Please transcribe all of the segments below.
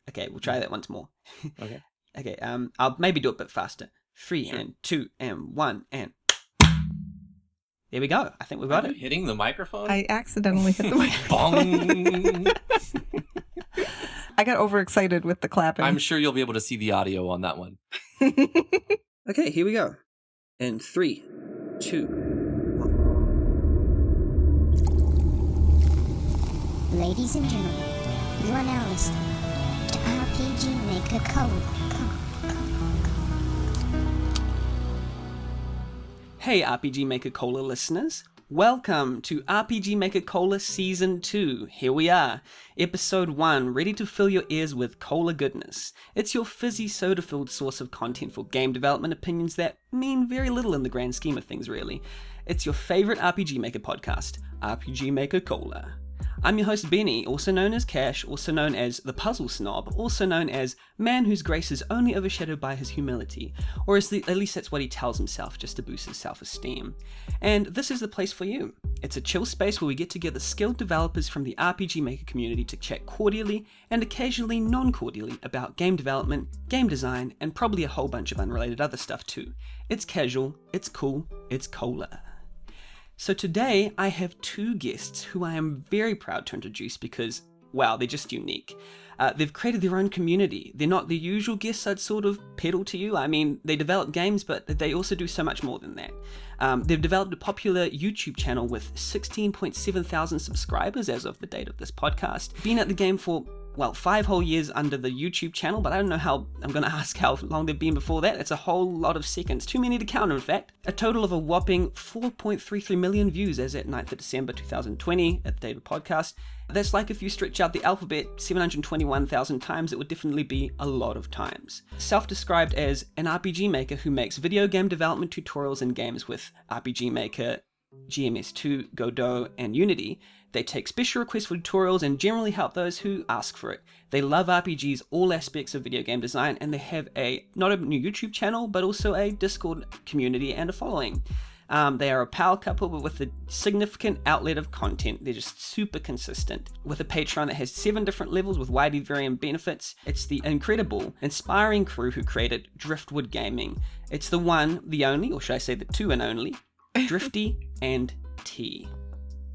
Okay, we'll try that once more. Okay. Okay, I'll maybe do it a bit faster. 3 and 2 and 1 and... There we go. I think we've got Are it. you hitting the microphone? I accidentally hit the microphone. Bong! I got overexcited with the clapping. I'm sure you'll be able to see the audio on that one. Okay, here we go. In 3, 2, Ladies and gentlemen, you are now listening to RPG Maker Cola. Hey RPG Maker Cola listeners, welcome to RPG Maker Cola Season 2. Here we are, Episode 1, ready to fill your ears with cola goodness. It's your fizzy soda-filled source of content for game development opinions that mean very little in the grand scheme of things really. It's your favorite RPG Maker podcast, RPG Maker Cola. I'm your host Benny, also known as Cash, also known as the Puzzle Snob, also known as man whose grace is only overshadowed by his humility, or at least that's what he tells himself just to boost his self-esteem. And this is the place for you. It's a chill space where we get together skilled developers from the RPG Maker community to chat cordially and occasionally non-cordially about game development, game design, and probably a whole bunch of unrelated other stuff too. It's casual, it's cool, it's cola. So today I have two guests who I am very proud to introduce because, wow, they're just unique. They've created their own community. They're not the usual guests I'd sort of peddle to you. I mean, they develop games, but they also do so much more than that. They've developed a popular YouTube channel with 16.7 thousand subscribers as of the date of this podcast. Been at the game for, well, 5 whole years under the YouTube channel, but I don't know how, I'm going to ask how long they've been before that. It's a whole lot of seconds, too many to count in fact. A total of a whopping 4.33 million views as at 9th of December 2020 at the date of the podcast. That's like if you stretch out the alphabet 721,000 times, it would definitely be a lot of times. Self-described as an RPG maker who makes video game development tutorials and games with RPG Maker, GMS2, Godot, and Unity. They take special requests for tutorials and generally help those who ask for it. They love RPGs, all aspects of video game design, and they have not a new YouTube channel, but also a Discord community and a following. They are a power couple, but with a significant outlet of content. They're just super consistent. With a Patreon that has 7 different levels with widely varying benefits, it's the incredible, inspiring crew who created Driftwood Gaming. It's the one, the only, or should I say the two and only, Drifty and Tea.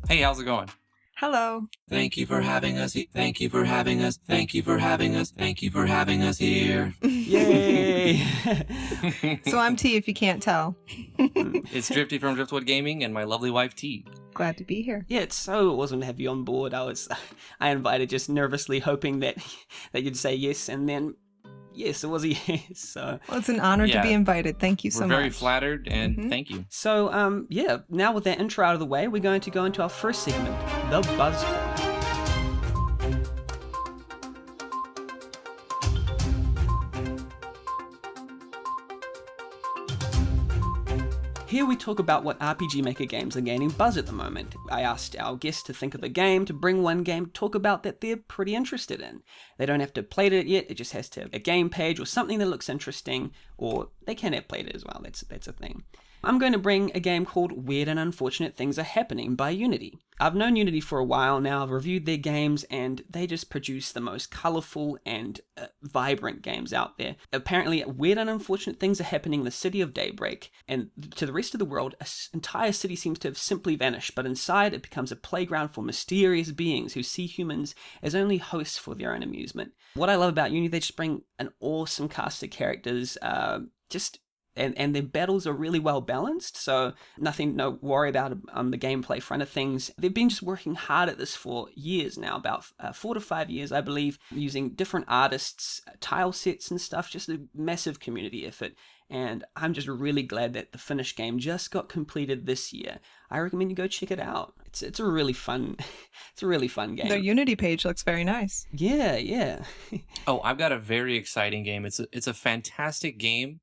Hey, how's it going? Hello. Thank you for having us. Thank you for having us. Thank you for having us. Thank you for having us here. Yay! So I'm T if you can't tell. It's Drifty from Driftwood Gaming and my lovely wife T. Glad to be here. Yeah, it's so awesome to have you on board. I invited just nervously hoping that you'd say yes, and then yes, it was a yes. So Well, it's an honor to be invited. Thank you so much. We're very flattered, and thank you. So, yeah, now with that intro out of the way, we're going to go into our first segment, the Buzzword. Here we talk about what RPG Maker games are gaining buzz at the moment. I asked our guests to think of a game, to bring one game to talk about that they're pretty interested in. They don't have to have played it yet, it just has to have a game page or something that looks interesting, or they can have played it as well, that's a thing. I'm going to bring a game called Weird and Unfortunate Things Are Happening by Unity. I've known Unity for a while now, I've reviewed their games, and they just produce the most colourful and vibrant games out there. Apparently, weird and unfortunate things are happening in the city of Daybreak, and to the rest of the world, an entire city seems to have simply vanished, but inside it becomes a playground for mysterious beings who see humans as only hosts for their own amusement. What I love about Unity, they just bring an awesome cast of characters, and their battles are really well balanced, so nothing to worry about on the gameplay front of things. They've been just working hard at this for years now, about 4 to 5 years, I believe, using different artists, tile sets and stuff, just a massive community effort. And I'm just really glad that the finished game just got completed this year. I recommend you go check it out. It's a really fun, game. Their Unity page looks very nice. Yeah. Oh, I've got a very exciting game. It's a fantastic game.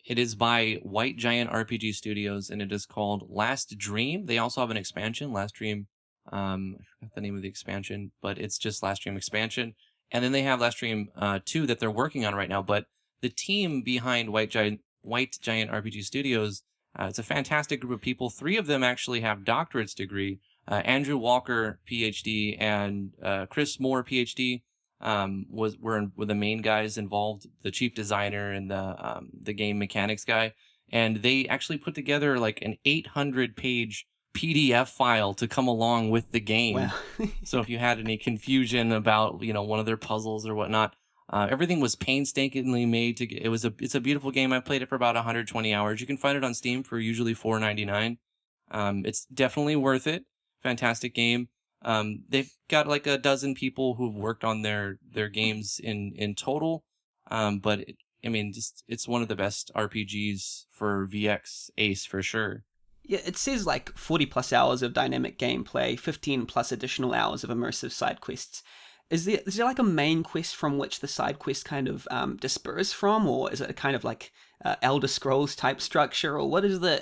It is by White Giant RPG Studios, and it is called Last Dream. They also have an expansion, Last Dream. I forgot the name of the expansion, but it's just Last Dream expansion. And then they have Last Dream 2 that they're working on right now. But the team behind White Giant RPG Studios, it's a fantastic group of people. 3 of them actually have doctorate's degree. Andrew Walker, PhD, and Chris Moore, PhD. were the main guys involved, the chief designer and the game mechanics guy, and they actually put together like an 800-page PDF file to come along with the game. Wow. So if you had any confusion about one of their puzzles or whatnot, everything was painstakingly made to. It's a beautiful game. I played it for about 120 hours. You can find it on Steam for usually $4.99. It's definitely worth it. Fantastic game. They've got like a dozen people who've worked on their games in total. But it's one of the best RPGs for VX Ace for sure. Yeah, it says like 40 plus hours of dynamic gameplay, 15 plus additional hours of immersive side quests. Is there like a main quest from which the side quest kind of disperse from, or is it a kind of like Elder Scrolls type structure, or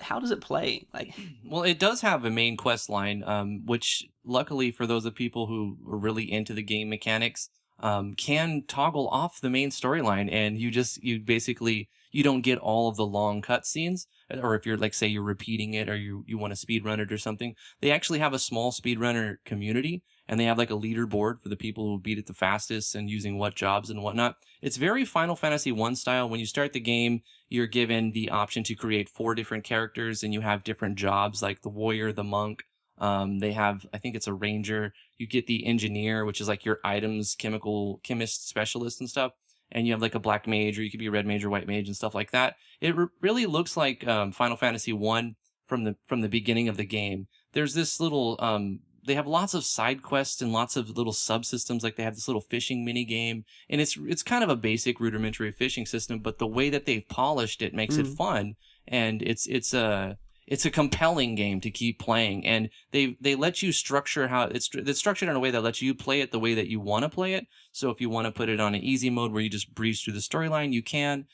how does it play? Like, well, it does have a main quest line, which luckily for those of people who are really into the game mechanics, can toggle off the main storyline, and you don't get all of the long cutscenes, or if you're like, say you're repeating it or you want to speedrun it or something, they actually have a small speedrunner community, and they have like a leaderboard for the people who beat it the fastest and using what jobs and whatnot. It's very Final Fantasy 1 style. When you start the game, you're given the option to create 4 different characters, and you have different jobs like the warrior, the monk. They have, I think it's a ranger. You get the engineer, which is like your items, chemist specialist and stuff. And you have like a black mage, or you could be a red mage or white mage and stuff like that. It really looks like Final Fantasy 1 from the beginning of the game. There's this little they have lots of side quests and lots of little subsystems. Like they have this little fishing mini game, and it's kind of a basic rudimentary fishing system, but the way that they've polished it makes it fun, and it's a compelling game to keep playing, and they let you structure how it's structured in a way that lets you play it the way that you want to play it. So if you want to put it on an easy mode where you just breeze through the storyline, you can.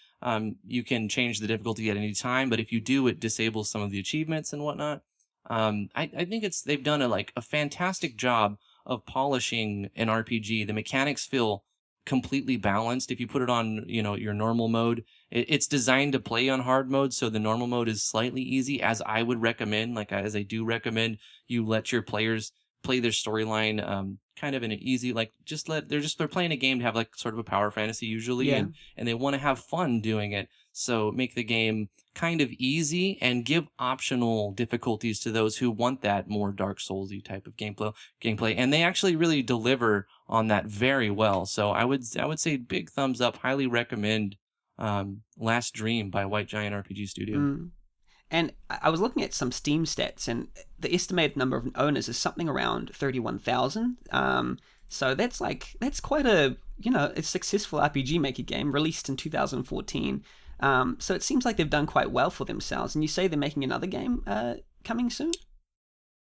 You can change the difficulty at any time, but if you do, it disables some of the achievements and whatnot. I think they've done a fantastic job of polishing an RPG. The mechanics feel completely balanced. If you put it on, your normal mode, it's designed to play on hard mode. So the normal mode is slightly easy, as I would recommend, as I do recommend you let your players play their storyline, kind of in an easy, they're playing a game to have like sort of a power fantasy usually. Yeah. And they want to have fun doing it. So make the game kind of easy and give optional difficulties to those who want that more Dark Souls-y type of gameplay. And they actually really deliver on that very well. So I would say big thumbs up. Highly recommend Last Dream by White Giant RPG Studio. And I was looking at some Steam stats, and the estimated number of owners is something around 31,000. So that's quite a successful RPG Maker game released in 2014. So it seems like they've done quite well for themselves. And you say they're making another game coming soon?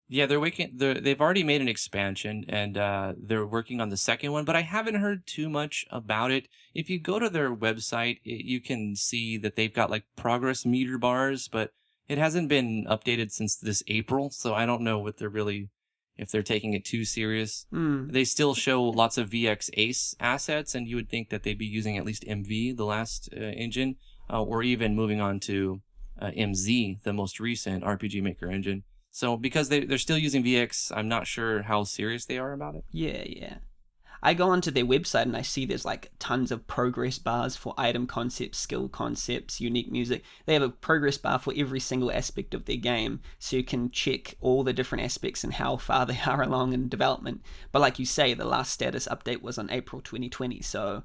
Yeah, they've already made an expansion, and they're working on the second one, but I haven't heard too much about it. If you go to their website, you can see that they've got like progress meter bars, but it hasn't been updated since this April, so I don't know if they're taking it too serious. They still show lots of VX Ace assets, and you would think that they'd be using at least MV, the last engine, or even moving on to MZ, the most recent RPG Maker engine. So because they're still using VX, I'm not sure how serious they are about it. Yeah. I go onto their website and I see there's like tons of progress bars for item concepts, skill concepts, unique music. They have a progress bar for every single aspect of their game, so you can check all the different aspects and how far they are along in development. But like you say, the last status update was on April 2020, so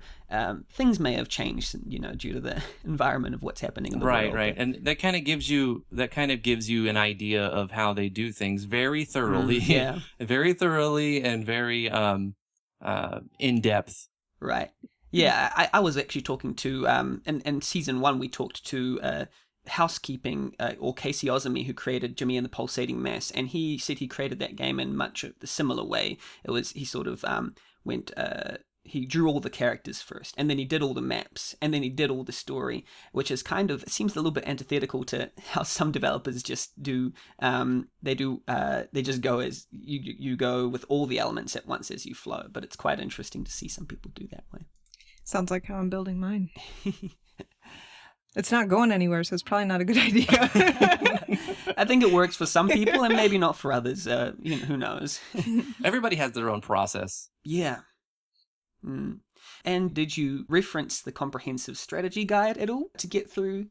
things may have changed, due to the environment of what's happening in the world. Right. And that kind of gives you an idea of how they do things very thoroughly. Yeah. Very thoroughly and very in depth. Right. Yeah, I was actually talking to in season 1 we talked to housekeeping or Casey Ozumi, who created Jimmy and the Pulsating Mass, and he said he created that game in much of the similar way. It was he sort of he drew all the characters first, and then he did all the maps, and then he did all the story, which is it seems a little bit antithetical to how some developers just do. They just go as you go with all the elements at once as you flow. But it's quite interesting to see some people do that way. Sounds like how I'm building mine. It's not going anywhere, so it's probably not a good idea. I think it works for some people and maybe not for others. Who knows? Everybody has their own process. Yeah. And did you reference the comprehensive strategy guide at all to get through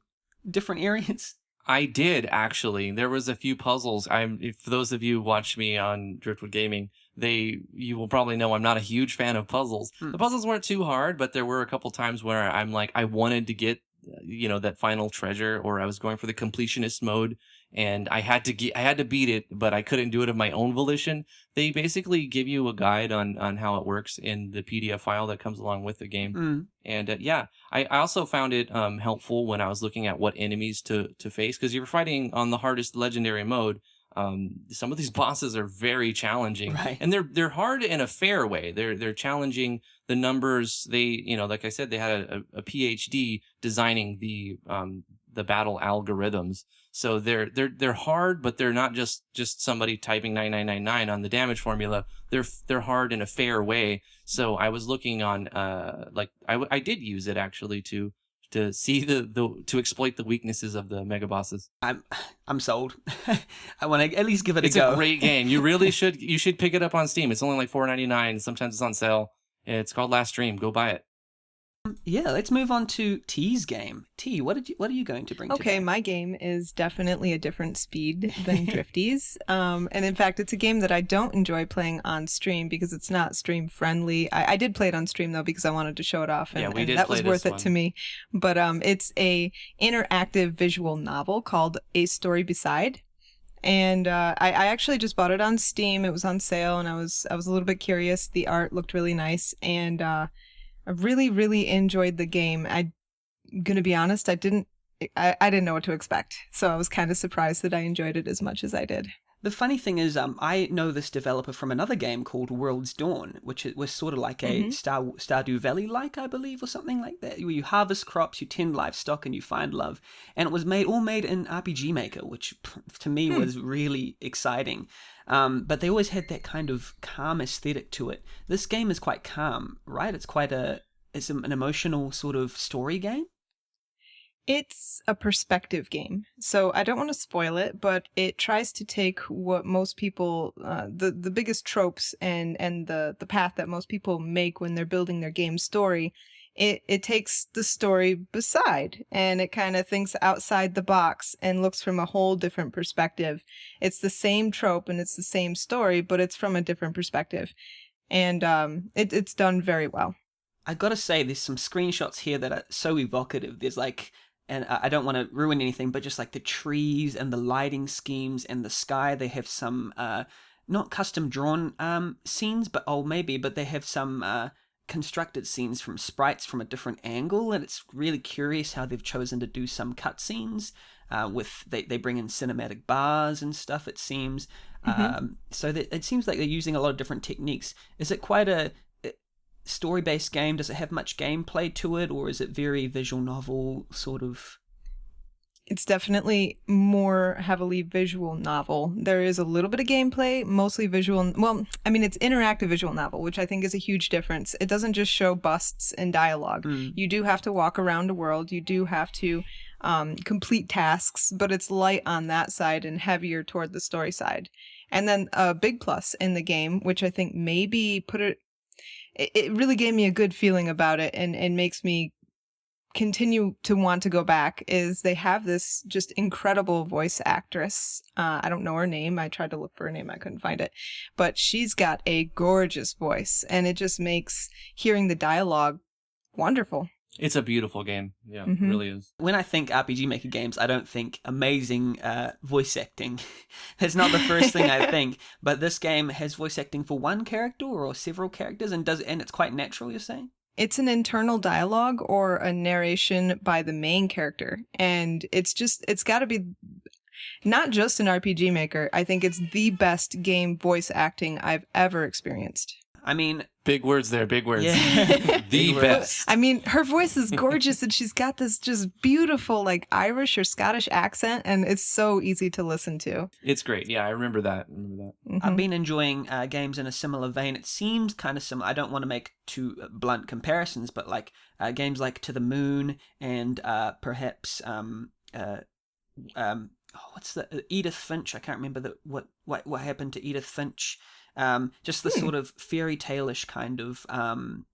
different areas? I did, actually. There was a few puzzles. For those of you who watch me on Driftwood Gaming, you will probably know I'm not a huge fan of puzzles. The puzzles weren't too hard, but there were a couple times where I'm like, I wanted to get, that final treasure, or I was going for the completionist mode, and I had to beat it, but I couldn't do it of my own volition. They basically give you a guide on how it works in the PDF file that comes along with the game. And I also found it helpful when I was looking at what enemies to face, because you're fighting on the hardest legendary mode. Some of these bosses are very challenging, right? And they're hard in a fair way. They're challenging the numbers. They, like I said, they had a PhD designing the battle algorithms. So they're hard, but they're not just somebody typing 9999 on the damage formula. They're hard in a fair way. So I was looking on I did use it actually to see to exploit the weaknesses of the mega bosses. I'm sold. I want to at least give it a It's go. a great game. You really should. You should pick it up on Steam. It's only like $4.99. Sometimes it's on sale. It's called Last Dream. Go buy it. Yeah, let's move on to T's game. T, what are you going to bring today? Okay, my game is definitely a different speed than Drifty's. And in fact, it's a game that I don't enjoy playing on stream because it's not stream friendly. I did play it on stream though because I wanted to show it off, and, we did and that play was worth this it to me. But it's a interactive visual novel called A Story Beside. And I actually just bought it on Steam. It was on sale, and I was a little bit curious. The art looked really nice, and I really, really enjoyed the game. I'm gonna be honest, I didn't know what to expect, so I was kind of surprised that I enjoyed it as much as I did. The funny thing is, I know this developer from another game called World's Dawn, which was sort of like a Stardew Valley-like, I believe, or something like that, where you harvest crops, you tend livestock, and you find love. And it was all made in RPG Maker, which to me was really exciting. But they always had that kind of calm aesthetic to it. This game is quite calm, right? It's it's an emotional sort of story game. It's a perspective game, so I don't want to spoil it, but it tries to take what most people, the biggest tropes and the path that most people make when they're building their game story. It takes the story beside, and it kind of thinks outside the box and looks from a whole different perspective. It's the same trope and it's the same story, but it's from a different perspective, and it's done very well. I gotta say, there's some screenshots here that are so evocative. There's and I don't want to ruin anything, but just like the trees and the lighting schemes and the sky, they have some not custom drawn scenes, but they have some constructed scenes from sprites from a different angle, and it's really curious how they've chosen to do some cutscenes with they bring in cinematic bars and stuff, it seems. So it seems like they're using a lot of different techniques. Is it quite a story-based game? Does it have much gameplay to it, or is it very visual novel sort of? It's definitely more heavily visual novel. There is a little bit of gameplay, mostly visual. Well, I mean, it's interactive visual novel, which I think is a huge difference. It doesn't just show busts and dialogue. You do have to walk around a world. You do have to complete tasks, but it's light on that side and heavier toward the story side. And then a big plus in the game, which I think maybe it really gave me a good feeling about it and makes me continue to want to go back, is they have this just incredible voice actress. I don't know her name. I tried to look for her name. I couldn't find it. But she's got a gorgeous voice, and it just makes hearing the dialogue wonderful. It's a beautiful game. Yeah, it really is. When I think RPG Maker games, I don't think amazing voice acting. That's not the first thing I think. But this game has voice acting for one character or several characters, and it's quite natural, you're saying? It's an internal dialogue or a narration by the main character. And it's got to be not just an RPG Maker. I think it's the best game voice acting I've ever experienced. I mean, big words there, big words. Yeah. The best. I mean, her voice is gorgeous, and she's got this just beautiful, like Irish or Scottish accent, and it's so easy to listen to. It's great. Yeah, I remember that. I've been enjoying games in a similar vein. It seems kind of similar. I don't want to make too blunt comparisons, but like games like To the Moon and perhaps what's the Edith Finch? I can't remember what happened to Edith Finch. Just the sort of fairy tale-ish kind of,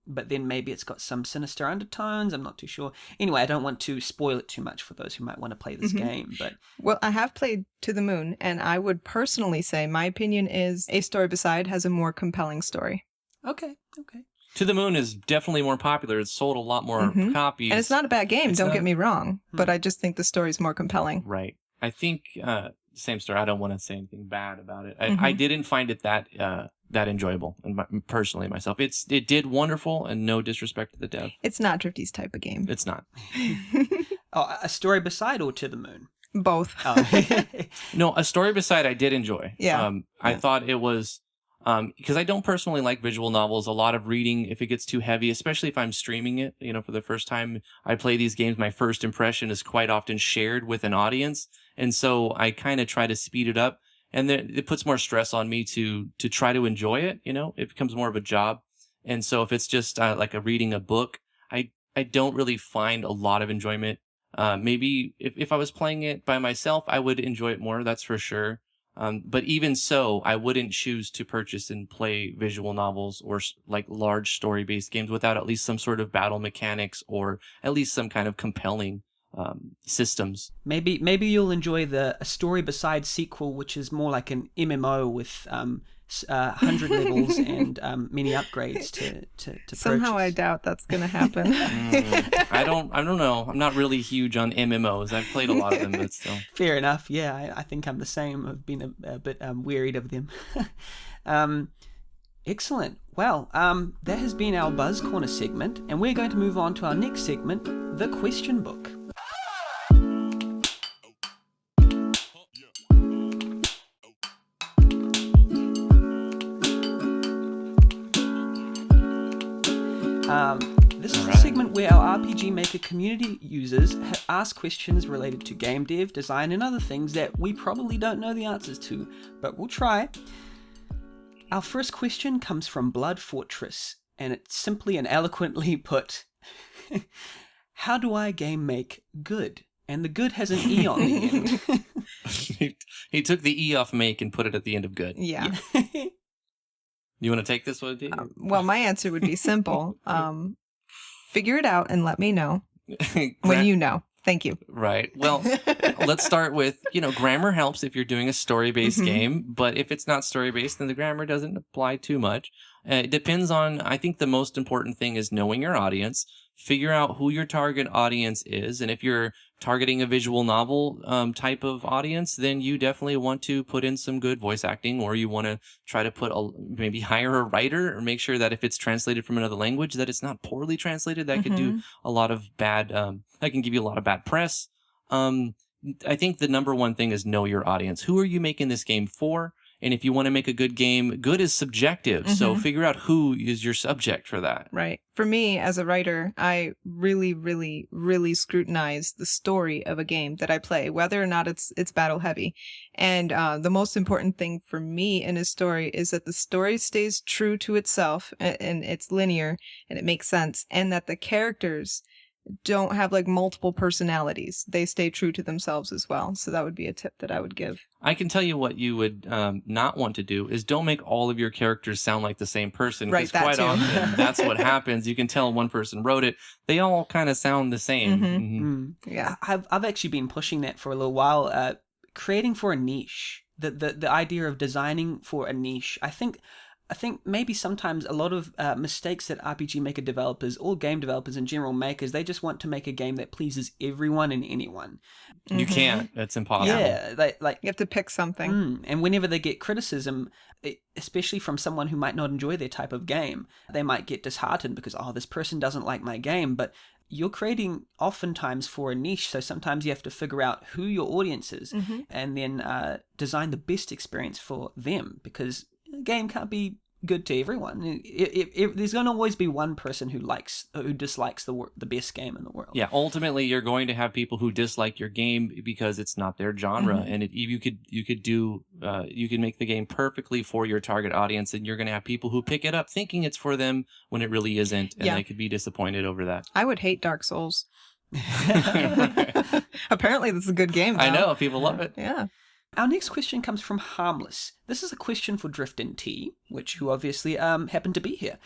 but then maybe it's got some sinister undertones. I'm not too sure. Anyway, I don't want to spoil it too much for those who might want to play this game. But Well, I have played To the Moon, and I would personally say my opinion is A Story Beside has a more compelling story. okay. To the Moon is definitely more popular. It's sold a lot more copies. And it's not a bad game, It's don't not- get me wrong, but I just think the story's more compelling. Right. I think same story. I don't want to say anything bad about it. I didn't find it that enjoyable, and personally myself. It did wonderful, and no disrespect to the dev. It's not Drifty's type of game. It's not. Oh, A Story Beside or To the Moon? Both. Oh. No, A Story Beside I did enjoy. Yeah. I thought it was because I don't personally like visual novels. A lot of reading, if it gets too heavy, especially if I'm streaming it, for the first time I play these games, my first impression is quite often shared with an audience. And so I kind of try to speed it up, and then it puts more stress on me to try to enjoy it. It becomes more of a job. And so if it's just like reading a book, I don't really find a lot of enjoyment. Maybe if I was playing it by myself, I would enjoy it more. That's for sure. But even so, I wouldn't choose to purchase and play visual novels or like large story-based games without at least some sort of battle mechanics or at least some kind of compelling systems. Maybe you'll enjoy A Story Beside sequel, which is more like an MMO with 100 levels and many upgrades to Somehow purchase. I doubt that's going to happen. I don't know. I'm not really huge on MMOs. I've played a lot of them, but still. Fair enough. Yeah, I think I'm the same. I've been a bit wearied of them. Excellent. Well, that has been our Buzz Corner segment, and we're going to move on to our next segment, the question book. This is a segment where our RPG Maker community users ask questions related to game dev, design, and other things that we probably don't know the answers to, but we'll try. Our first question comes from Blood Fortress, and it's simply and eloquently put, how do I game make good? And the good has an E on the end. He took the E off make and put it at the end of good. Yeah. You want to take this one, Dee? Well, my answer would be simple. Figure it out and let me know when you know. Thank you. Right. Well, let's start with, grammar helps if you're doing a story-based game, but if it's not story-based, then the grammar doesn't apply too much. It depends on, I think the most important thing is knowing your audience, figure out who your target audience is, and if you're targeting a visual novel type of audience, then you definitely want to put in some good voice acting, or you want to try to maybe hire a writer, or make sure that if it's translated from another language, that it's not poorly translated. That could do a lot of bad, that can give you a lot of bad press. I think the number one thing is know your audience. Who are you making this game for? And if you want to make a good game, good is subjective. So figure out who is your subject for that. Right. For me, as a writer, I really, really, really scrutinize the story of a game that I play, whether or not it's battle heavy. And the most important thing for me in a story is that the story stays true to itself and it's linear and it makes sense, and that the characters don't have like multiple personalities. They stay true to themselves as well. So that would be a tip that I would give. I can tell you what you would not want to do is don't make all of your characters sound like the same person. Right, that quite too. often that's what happens. You can tell one person wrote it. They all kind of sound the same. Yeah. I've actually been pushing that for a little while, creating for a niche. The idea of designing for a niche. I think maybe sometimes a lot of mistakes that RPG Maker developers or game developers in general make is they just want to make a game that pleases everyone and anyone. You can't. It's impossible. Yeah, You have to pick something. And whenever they get criticism, especially from someone who might not enjoy their type of game, they might get disheartened because, this person doesn't like my game. But you're creating oftentimes for a niche, so sometimes you have to figure out who your audience is and then design the best experience for them, because the game can't be good to everyone. There's going to always be one person who dislikes the best game in the world. Yeah, ultimately you're going to have people who dislike your game because it's not their genre, and you could make the game perfectly for your target audience, and you're going to have people who pick it up thinking it's for them when it really isn't, and they could be disappointed over that. I would hate Dark Souls. Apparently this is a good game, though. I know, people love it. Yeah. Our next question comes from Harmless. This is a question for Drift and Tea, who obviously happen to be here.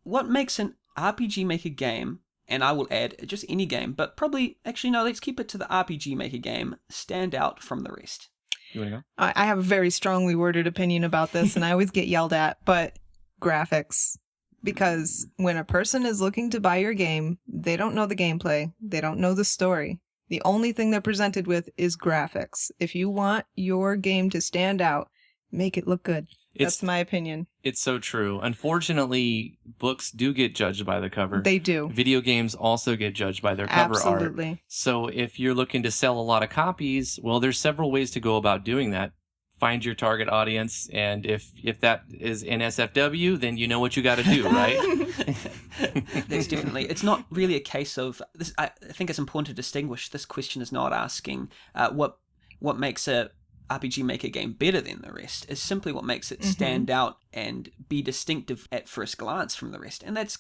What makes an RPG Maker game, and I will add just any game, but probably, actually no, let's keep it to the RPG Maker game, stand out from the rest? You want to go? I have a very strongly worded opinion about this, and I always get yelled at, but graphics. Because when a person is looking to buy your game, they don't know the gameplay, they don't know the story. The only thing they're presented with is graphics. If you want your game to stand out, make it look good. That's my opinion. It's so true. Unfortunately, books do get judged by the cover. They do. Video games also get judged by their cover art. Absolutely. So if you're looking to sell a lot of copies, well, there's several ways to go about doing that. Find your target audience, and if that is NSFW, then you know what you got to do, right? There's definitely. It's not really a case of this. I think it's important to distinguish. This question is not asking what makes a RPG Maker game better than the rest. It's simply what makes it stand out and be distinctive at first glance from the rest. And that's,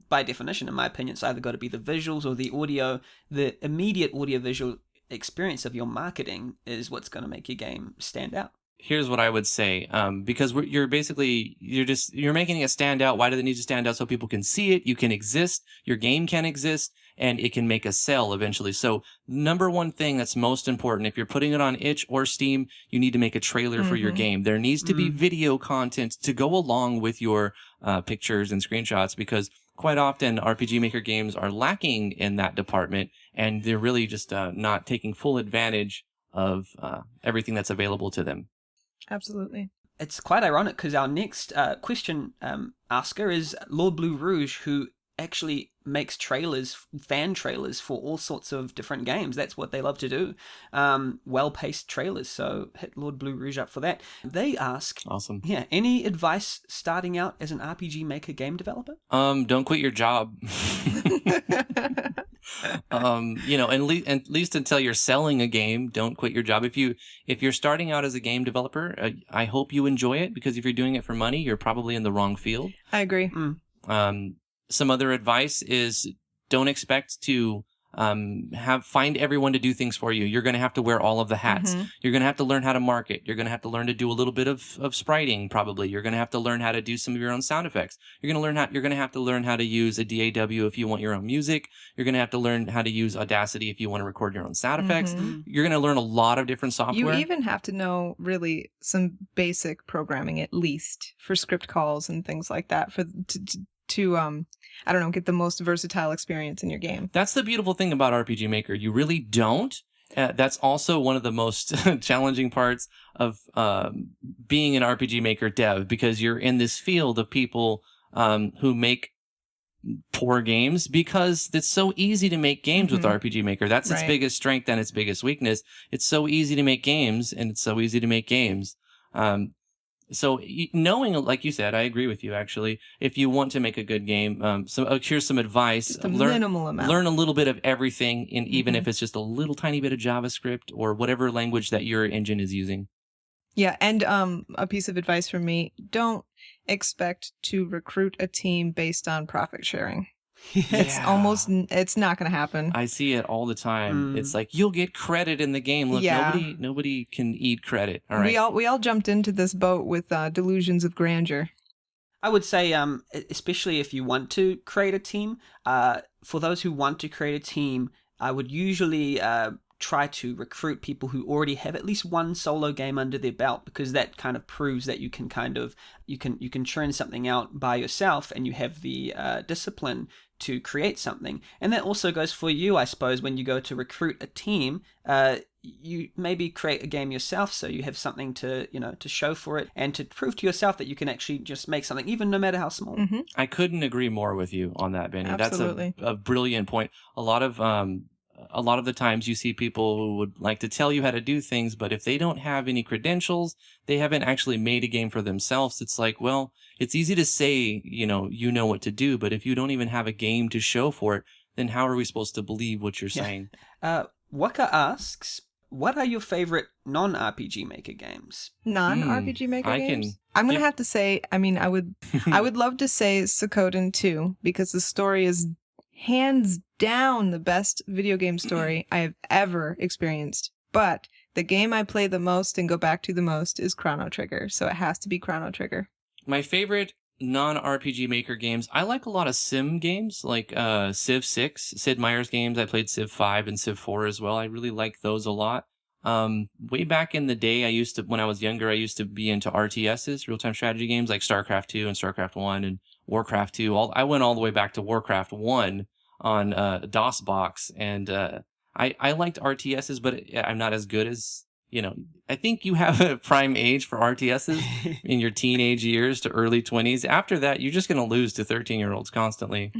by definition, in my opinion, it's either got to be the visuals or the audio. The immediate audiovisual experience of your marketing is what's going to make your game stand out. Here's what I would say, because you're making it stand out. Why does it need to stand out? So people can see it, you can exist, your game can exist, and it can make a sell eventually. So number one thing that's most important, if you're putting it on itch or Steam, you need to make a trailer for your game. There needs to be video content to go along with your pictures and screenshots, because quite often RPG Maker games are lacking in that department, and they're really just not taking full advantage of everything that's available to them. Absolutely. It's quite ironic because our next question asker is Lord Blue Rouge, who actually makes fan trailers for all sorts of different games. That's what they love to do. Well-paced trailers, so hit Lord Blue Rouge up for that. They ask, awesome. Yeah, any advice starting out as an RPG Maker game developer? Don't quit your job. At least until you're selling a game, don't quit your job. If you're starting out as a game developer, I hope you enjoy it, because if you're doing it for money, you're probably in the wrong field. I agree. Some other advice is don't expect to find everyone to do things for you. You're going to have to wear all of the hats. You're going to have to learn how to market. You're going to have to learn to do a little bit of spriting, probably. You're going to have to learn how to do some of your own sound effects. You're going to have to learn how to use a DAW if you want your own music. You're going to have to learn how to use Audacity if you want to record your own sound effects. You're going to learn a lot of different software. You even have to know really some basic programming, at least, for script calls and things like that, to I don't know, get the most versatile experience in your game. That's the beautiful thing about RPG Maker. You really don't. That's also one of the most challenging parts of being an RPG Maker dev, because you're in this field of people who make poor games, because it's so easy to make games with RPG Maker. That's its biggest strength and its biggest weakness. It's so easy to make games, and it's so easy to make games. So knowing, like you said, I agree with you, actually. If you want to make a good game, here's some advice. Just a minimal amount. Learn a little bit of everything, even if it's just a little tiny bit of JavaScript or whatever language that your engine is using. Yeah, and a piece of advice from me, don't expect to recruit a team based on profit sharing. It's not going to happen. I see it all the time. It's like, you'll get credit in the game. Look, nobody can eat credit. All right. We all jumped into this boat with delusions of grandeur. I would say, especially if you want to create a team, for those who want to create a team, I would usually try to recruit people who already have at least one solo game under their belt, because that kind of proves that you can you can churn something out by yourself, and you have the discipline to create something. And that also goes for you, I suppose, when you go to recruit a team. You maybe create a game yourself, so you have something to show for it, and to prove to yourself that you can actually just make something, even no matter how small. I couldn't agree more with you on that, Benny. Absolutely. That's a brilliant point. A lot of the times you see people who would like to tell you how to do things, but if they don't have any credentials, they haven't actually made a game for themselves. It's like, well, it's easy to say, you know what to do, but if you don't even have a game to show for it, then how are we supposed to believe what you're saying? Waka asks, what are your favorite non-RPG Maker games? Non-RPG Maker games? I'm going to have to say, I would love to say Suikoden 2, because the story is hands down the best video game story I have ever experienced. But the game I play the most and go back to the most is Chrono Trigger. So it has to be Chrono Trigger. My favorite non-RPG Maker games, I like a lot of sim games, like Civ 6, Sid Meier's games. I played Civ 5 and Civ 4 as well. I really like those a lot. Way back in the day, when I was younger, I used to be into RTSs, real-time strategy games, like StarCraft 2 and StarCraft 1 and Warcraft 2. I went all the way back to Warcraft 1 on DOSBox, and I liked RTSs, but I'm not as good as, I think you have a prime age for RTSs in your teenage years to early 20s. After that, you're just going to lose to 13-year-olds constantly.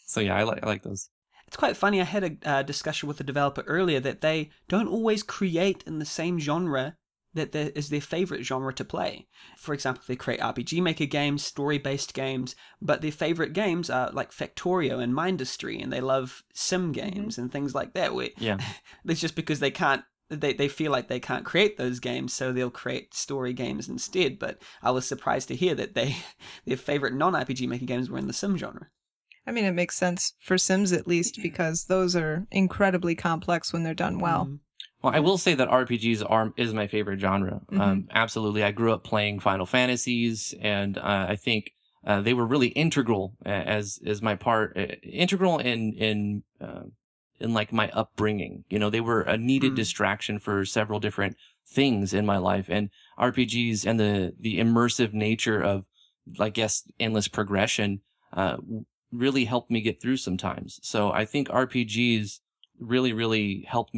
So yeah, I like those. It's quite funny. I had a discussion with a developer earlier that they don't always create in the same genre that is their favorite genre to play. For example, they create RPG Maker games, story-based games, but their favorite games are like Factorio and Mindustry, and they love sim games and things like that. Yeah. It's just because they can't. They feel like they can't create those games, so they'll create story games instead. But I was surprised to hear that their favorite non-RPG Maker games were in the sim genre. I mean, it makes sense for Sims at least, because those are incredibly complex when they're done well. Mm-hmm. Well, I will say that RPGs is my favorite genre. Absolutely. I grew up playing Final Fantasies, and I think they were really integral as my part, integral in like my upbringing. They were a needed distraction for several different things in my life, and RPGs and the immersive nature of, I guess, endless progression really helped me get through sometimes. So I think RPGs really, really help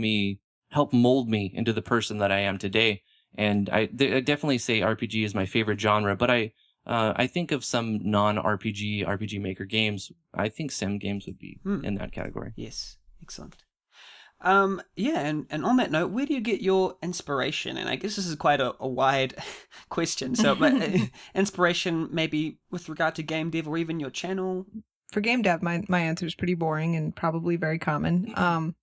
mold me into the person that I am today. And I definitely say RPG is my favorite genre, but I think of some non-RPG RPG Maker games. I think sim games would be in that category. Yes, excellent. Yeah, and on that note, where do you get your inspiration? And I guess this is quite a wide question. So, but inspiration maybe with regard to game dev or even your channel? For game dev, my answer is pretty boring and probably very common.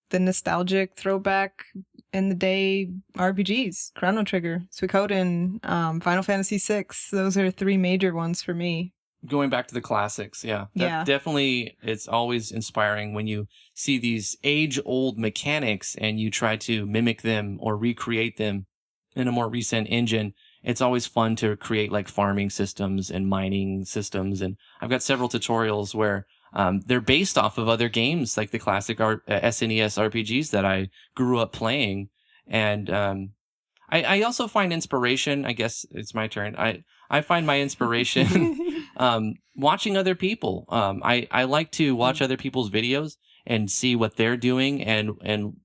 The nostalgic throwback in the day RPGs, Chrono Trigger, Suikoden, Final Fantasy VI. Those are three major ones for me. Going back to the classics, yeah. Definitely, it's always inspiring when you see these age-old mechanics and you try to mimic them or recreate them in a more recent engine. It's always fun to create like farming systems and mining systems. And I've got several tutorials where they're based off of other games, like the classic SNES RPGs that I grew up playing. And I also find inspiration, I guess it's my turn. I find my inspiration watching other people. I like to watch other people's videos and see what they're doing and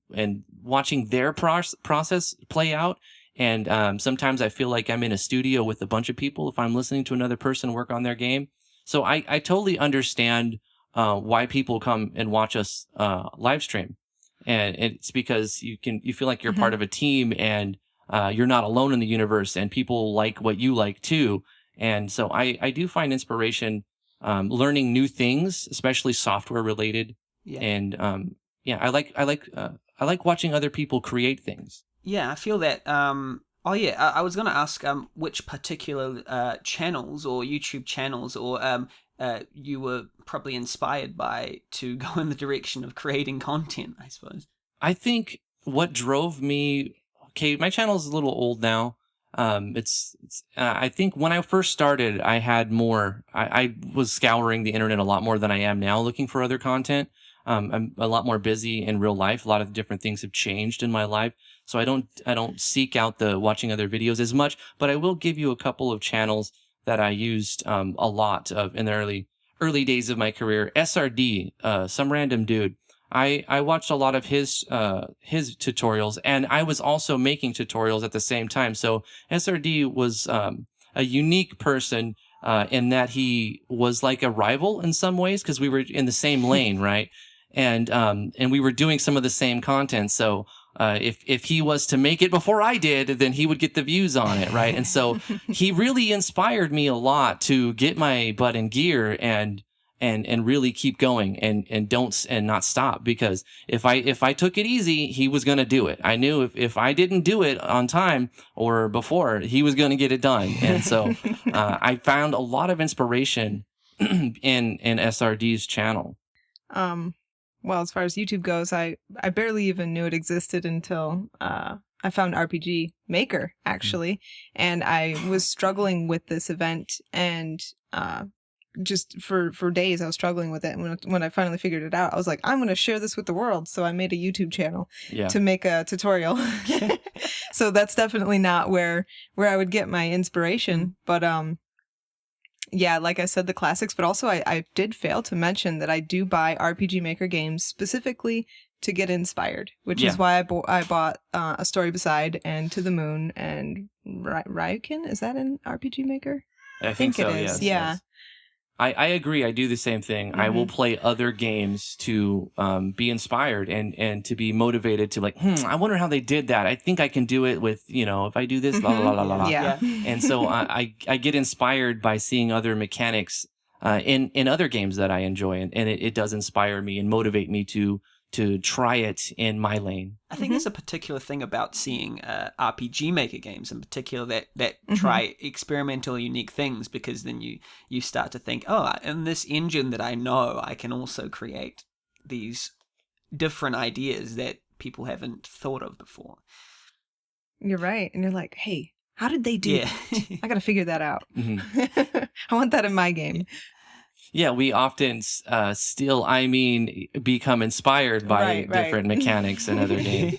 watching their process play out. And sometimes I feel like I'm in a studio with a bunch of people if I'm listening to another person work on their game. So I totally understand why people come and watch us live stream. And it's because you feel like you're part of a team, and you're not alone in the universe, and people like what you like too. And so I do find inspiration learning new things, especially software related. Yeah. And I like watching other people create things. Yeah, I feel that. I was going to ask which particular channels or YouTube channels or you were probably inspired by to go in the direction of creating content, I suppose. I think what drove me... Okay, my channel is a little old now. I think when I first started, I had more... I was scouring the internet a lot more than I am now looking for other content. I'm a lot more busy in real life. A lot of different things have changed in my life. So I don't seek out the watching other videos as much, but I will give you a couple of channels that I used a lot of in the early days of my career. SRD, some random dude. I watched a lot of his tutorials, and I was also making tutorials at the same time. So SRD was a unique person in that he was like a rival in some ways, because we were in the same lane, right? And we were doing some of the same content. So if he was to make it before I did, then he would get the views on it, right? And so he really inspired me a lot to get my butt in gear and really keep going and not stop, because if I took it easy, he was going to do it. I knew if I didn't do it on time or before, he was going to get it done. And so I found a lot of inspiration in SRD's channel. well, as far as YouTube goes, I barely even knew it existed until I found RPG Maker, actually. And I was struggling with this event, and just for days I was struggling with it. And when I finally figured it out, I was like, I'm going to share this with the world. So I made a YouTube channel to make a tutorial. So that's definitely not where I would get my inspiration. But yeah, like I said, the classics. But also I did fail to mention that I do buy RPG Maker games specifically to get inspired, which is why I bought A Story Beside and To the Moon and Ryukin. Is that in RPG Maker? I think so, it is. yes. Yeah. Yes. I agree. I do the same thing. I will play other games to be inspired and to be motivated to I wonder how they did that. I think I can do it with, if I do this, la la la la la. Yeah. And so I get inspired by seeing other mechanics in other games that I enjoy, and it does inspire me and motivate me to try it in my lane. I think there's a particular thing about seeing RPG Maker games in particular that try experimental, unique things, because then you start to think, oh, in this engine that I know, I can also create these different ideas that people haven't thought of before. You're right. And you're like, hey, how did they do that? I got to figure that out. I want that in my game. Yeah, we often become inspired by different mechanics in other games.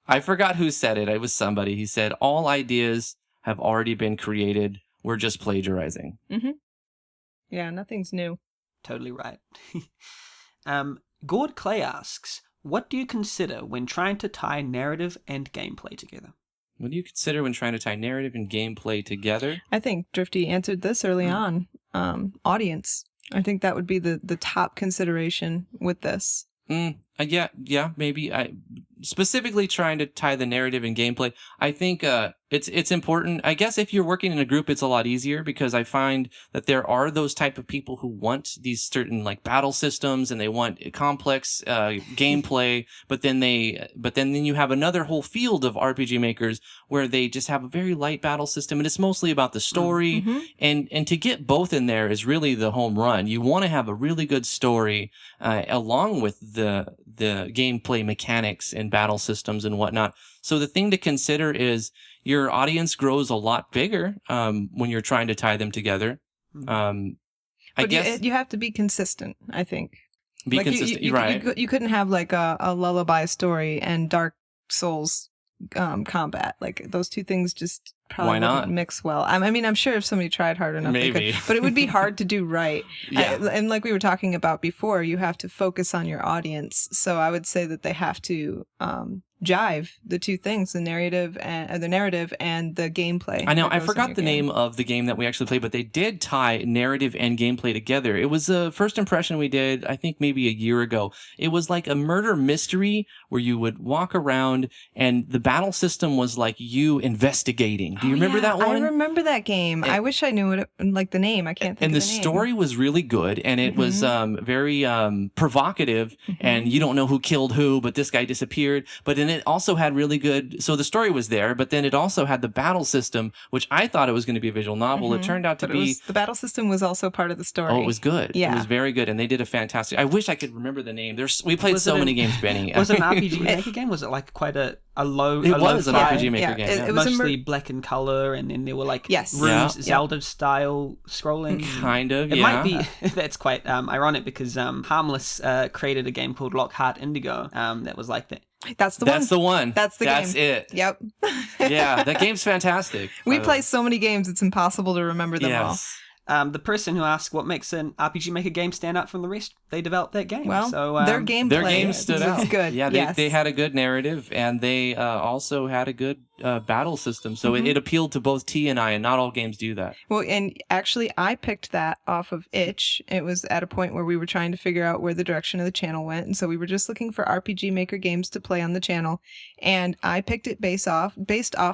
I forgot who said it. It was somebody. He said, all ideas have already been created. We're just plagiarizing. Yeah, nothing's new. Totally right. Gord Clay asks, what do you consider when trying to tie narrative and gameplay together? What do you consider when trying to tie narrative and gameplay together? I think Drifty answered this early on. Audience. I think that would be the top consideration with this. Yeah, maybe. Specifically trying to tie the narrative and gameplay. I think it's important. I guess if you're working in a group, it's a lot easier, because I find that there are those type of people who want these certain battle systems, and they want complex gameplay. But then you have another whole field of RPG makers where they just have a very light battle system, and it's mostly about the story. And to get both in there is really the home run. You want to have a really good story along with the gameplay mechanics and battle systems and whatnot. So the thing to consider is your audience grows a lot bigger when you're trying to tie them together. I guess you have to be consistent, I think. Be consistent, right? You couldn't have a lullaby story and Dark Souls combat. Those two things just probably wouldn't mix well. I mean, I'm sure if somebody tried hard enough, they could, but it would be hard to do right. And like we were talking about before, you have to focus on your audience. So I would say that they have to jive the two things, the narrative and the gameplay. I know, I forgot the name of the game that we actually played, but they did tie narrative and gameplay together. It was the first impression we did, I think maybe a year ago. It was like a murder mystery where you would walk around and the battle system was like you investigating. Do you remember that one? I remember that game. I wish I knew it, the name. I can't think of the name. And the story was really good, and it was very provocative, and you don't know who killed who, but this guy disappeared. But then it also had really good, so the story was there, but then it also had the battle system, which I thought it was going to be a visual novel. It turned out to be... the battle system was also part of the story. Oh, it was good. Yeah. It was very good, and they did a fantastic... I wish I could remember the name. We played so many games, Benny. Was it an RPG Maker game? Was it quite a low... It was an RPG Maker game. It was mostly black in color, and then there were rooms, Zelda-style scrolling. Kind of, It might be... That's quite ironic, because Harmless created a game called Lockhart Indigo that was like that. That's the one. That's the one. That's the game. That's it. Yep. Yeah, that game's fantastic. We play so many games, it's impossible to remember them all. The person who asked what makes an RPG Maker game stand out from the rest, they developed that game. Well, so, their game stood out. It's good. Yeah, they had a good narrative, and they also had a good battle system. So it appealed to both T and I, and not all games do that. Well, and actually, I picked that off of Itch. It was at a point where we were trying to figure out where the direction of the channel went, and so we were just looking for RPG Maker games to play on the channel, and I picked it based off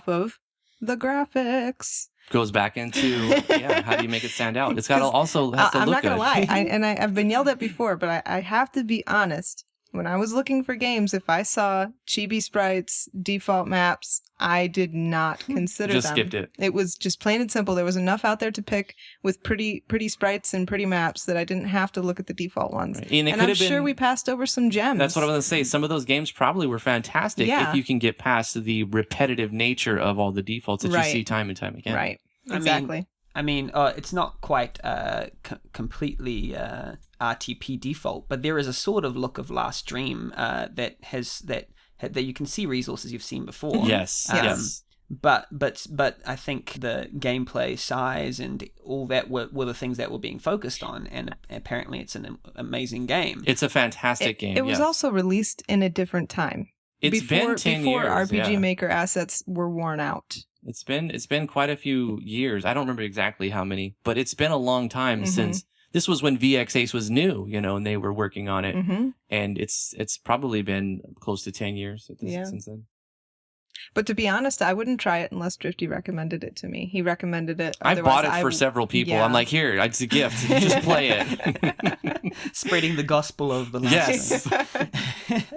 of the graphics. Goes back into how do you make it stand out? It's got to also has to I'm look not gonna good. lie, I've been yelled at before, but I have to be honest. When I was looking for games, if I saw chibi sprites, default maps, I did not consider Just them. skipped it. It was just plain and simple. There was enough out there to pick with pretty sprites and pretty maps that I didn't have to look at the default ones. Right. And I'm sure we passed over some gems. That's what I was going to say. Some of those games probably were fantastic if you can get past the repetitive nature of all the defaults that you see time and time again. Right. Exactly. I mean, it's not quite completely RTP default, but there is a sort of look of Last Dream that you can see resources you've seen before. Yes. Yes. But I think the gameplay size and all that were the things that were being focused on, and apparently it's an amazing game. It's a fantastic game. It was also released in a different time. It's been 10 before years. RPG Maker assets were worn out. It's been quite a few years. I don't remember exactly how many, but it's been a long time since. This was when VX Ace was new, and they were working on it, and it's probably been close to 10 years since then. But to be honest, I wouldn't try it unless Drifty recommended it to me. He recommended it. I bought it for several people. Yeah. I'm like, here, it's a gift. Just play it. Spreading the gospel of the last Yes.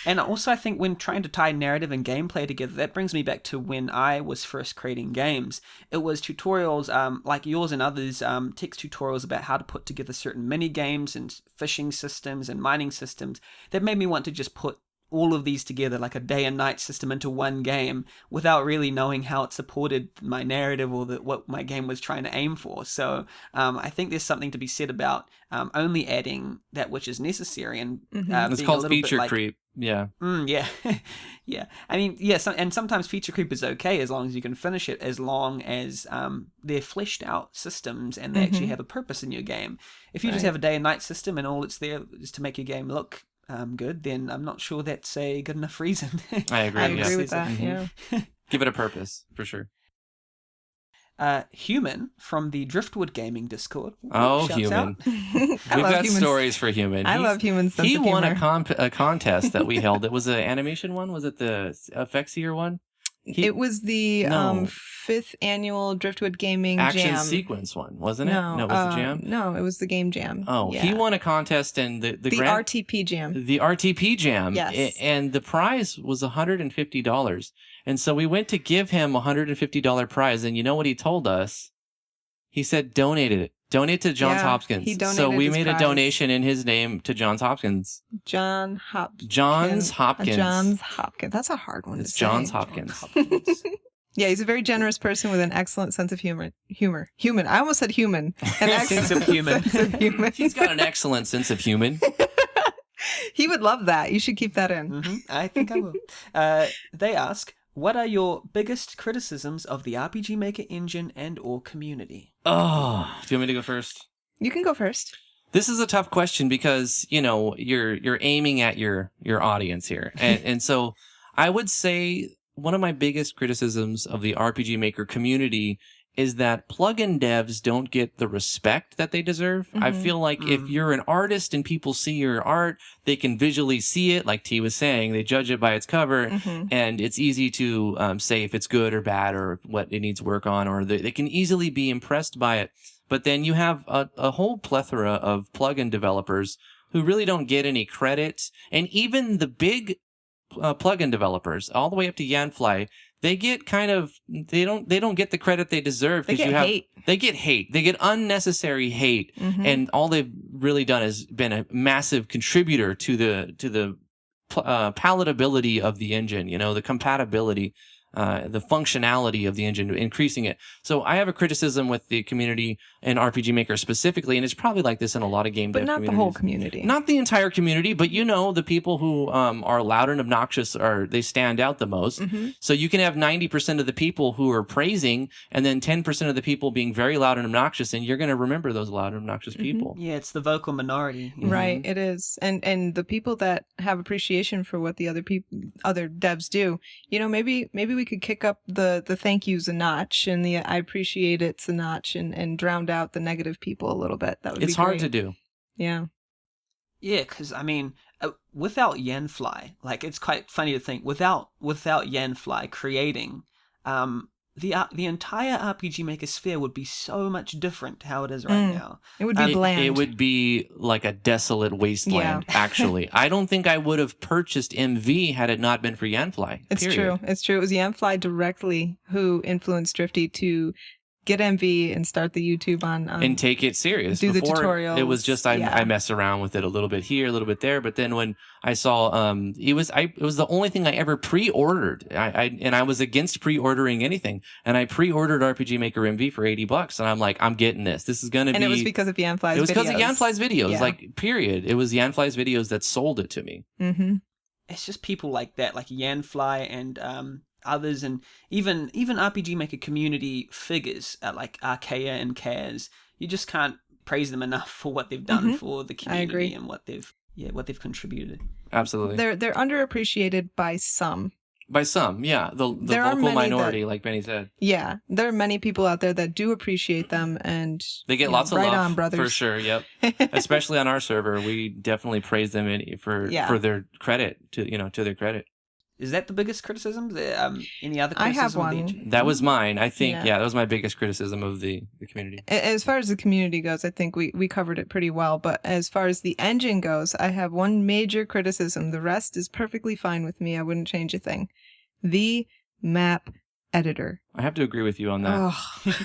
And also, I think when trying to tie narrative and gameplay together, that brings me back to when I was first creating games. It was tutorials like yours and others, text tutorials about how to put together certain mini games and fishing systems and mining systems that made me want to just put all of these together like a day and night system into one game without really knowing how it supported my narrative or what my game was trying to aim for. So I think there's something to be said about only adding that which is necessary and it's called feature creep. Yeah. Yeah. Yeah. I mean, yeah, and sometimes feature creep is okay as long as you can finish it, as long as they're fleshed out systems and they actually have a purpose in your game. If you just have a day and night system and all it's there is to make your game look good, then I'm not sure that's a good enough reason. I agree. I agree with that, yeah. Give it a purpose, for sure. Human from the Driftwood Gaming Discord. Oh, Shouts Human. out. We've got stories for Human. I love Human's sense He of won humor. a contest that we held. It was an animation one? Was it the Effectsier one? It was the No. 5th annual Driftwood Gaming Action Jam. sequence one, wasn't it? No, it was the jam? No, it was the game jam. Oh, yeah. he won a contest and the RTP jam. The RTP jam. Yes. And the prize was $150. And so we went to give him a $150 prize. And you know what he told us? He said, donate it. Donate to Johns Hopkins. he donated so we his made a prize. donation in his name to Johns Hopkins. Johns Hopkins. Johns Hopkins. Johns Hopkins. That's a hard one It's to Johns say. Hopkins. Yeah, he's a very generous person with an excellent sense of humor. Human. I almost said human. An Sense of excellent human. sense of humor. He's got an excellent sense of human. He would love that. You should keep that in. I think I will. They ask, what are your biggest criticisms of the RPG Maker engine and or community? Oh, do you want me to go first? You can go first. This is a tough question because, you're aiming at your audience here. And so I would say one of my biggest criticisms of the RPG Maker community is that plugin devs don't get the respect that they deserve. I feel like if you're an artist and people see your art, they can visually see it. Like T was saying, they judge it by its cover, and it's easy to say if it's good or bad or what it needs work on, or they can easily be impressed by it. But then you have a whole plethora of plugin developers who really don't get any credit, and even the big plugin developers, all the way up to Yanfly, they get they don't get the credit they deserve because hate. They get hate. They get unnecessary hate, and all they've really done is been a massive contributor to the palatability of the engine. The compatibility. The functionality of the engine, increasing it. So I have a criticism with the community and RPG Maker specifically, and it's probably like this in a lot of game dev But not communities. the whole community. Not the entire community, but the people who are loud and obnoxious they stand out the most. So you can have 90% of the people who are praising, and then 10% of the people being very loud and obnoxious, and you're going to remember those loud and obnoxious people. Yeah, it's the vocal minority. Right, it is. And the people that have appreciation for what the other devs do, maybe we could kick up the thank yous a notch and the I appreciate it's a notch and drowned out the negative people a little bit. That would be It's hard great. to do. Yeah. Yeah, because without Yanfly, it's quite funny to think without Yanfly creating, the entire RPG Maker sphere would be so much different to how it is right now. It would be bland. It would be like a desolate wasteland, actually. I don't think I would have purchased MV had it not been for Yanfly. It's period. true. It's true. It was Yanfly directly who influenced Drifty to get MV and start the YouTube on and take it serious. Do Before, the tutorials. It was just I mess around with it a little bit here, a little bit there. But then when I saw it was the only thing I ever pre-ordered. I was against pre-ordering anything, and I pre-ordered RPG Maker MV for $80, and I'm like, I'm getting this. This is gonna be. And it was because of Yanfly's videos. It was because of Yanfly's videos. Yeah. Like, period. It was Yanfly's videos that sold it to me. Mm-hmm. It's just people like that, like Yanfly and others, and even RPG Maker community figures like Arkea and Kaz. You just can't praise them enough for what they've done for the community and what they've contributed. Absolutely. They're underappreciated by some. By some, yeah. The vocal minority, like Benny said. Yeah. There are many people out there that do appreciate them, and they get lots of right love, on, brothers. for sure, yep. Especially on our server, we definitely praise them for their credit, to their credit. Is that the biggest criticism? Any other criticism? I have of the one. engine? That was mine. I think, that was my biggest criticism of the community. As far as the community goes, I think we covered it pretty well. But as far as the engine goes, I have one major criticism. The rest is perfectly fine with me. I wouldn't change a thing. The map editor. I have to agree with you on that. Oh.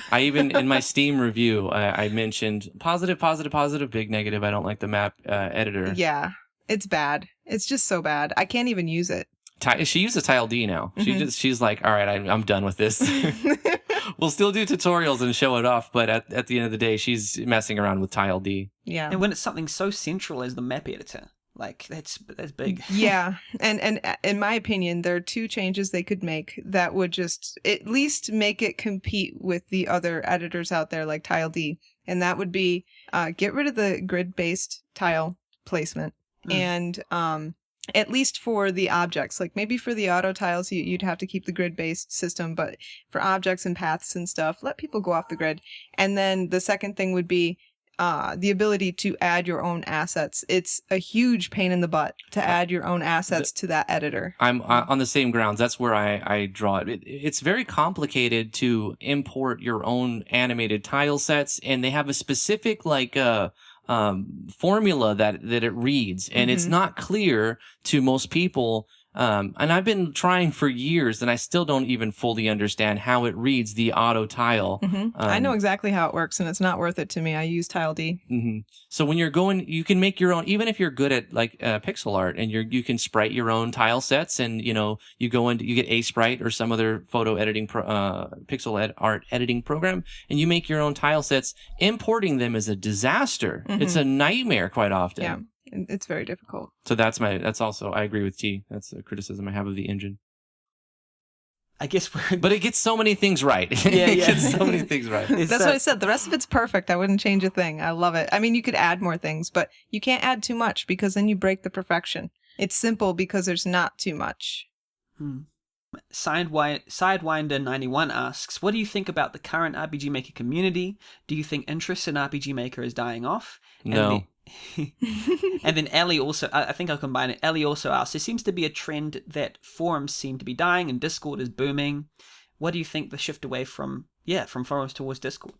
I even, in my Steam review, I mentioned positive, big negative. I don't like the map editor. Yeah, it's bad. It's just so bad. I can't even use it. She uses Tile D now. She's like, all right, I'm done with this. We'll still do tutorials and show it off, but at the end of the day, she's messing around with Tile D. Yeah. And when it's something so central as the map editor, like that's big. Yeah. And in my opinion, there are two changes they could make that would just at least make it compete with the other editors out there like Tile D. And that would be get rid of the grid-based tile placement and at least for the objects, like maybe for the auto tiles, you'd have to keep the grid-based system, but for objects and paths and stuff, let people go off the grid. And then the second thing would be the ability to add your own assets. It's a huge pain in the butt to add your own assets to that editor. I'm on the same grounds. That's where I draw it. It's very complicated to import your own animated tile sets, and they have a specific formula that it reads, and it's not clear to most people. And I've been trying for years, and I still don't even fully understand how it reads the auto tile. I know exactly how it works, and it's not worth it to me. I use Tile D. So when you're going, you can make your own, even if you're good at like pixel art, and you can sprite your own tile sets, and you go into, you get a sprite or some other photo editing pixel art editing program, and you make your own tile sets. Importing them is a disaster. It's a nightmare quite often. Yeah. It's very difficult. So that's also, I agree with T. That's a criticism I have of the engine. I guess but it gets so many things right. It gets so many things right. That's what I said. The rest of it's perfect. I wouldn't change a thing. I love it. I mean, you could add more things, but you can't add too much because then you break the perfection. It's simple because there's not too much. Sidewinder91 asks, what do you think about the current RPG Maker community? Do you think interest in RPG Maker is dying off? No. And then Ellie also, I think I'll combine it. Ellie also asks, there seems to be a trend that forums seem to be dying and Discord is booming. What do you think the shift away from forums towards Discord?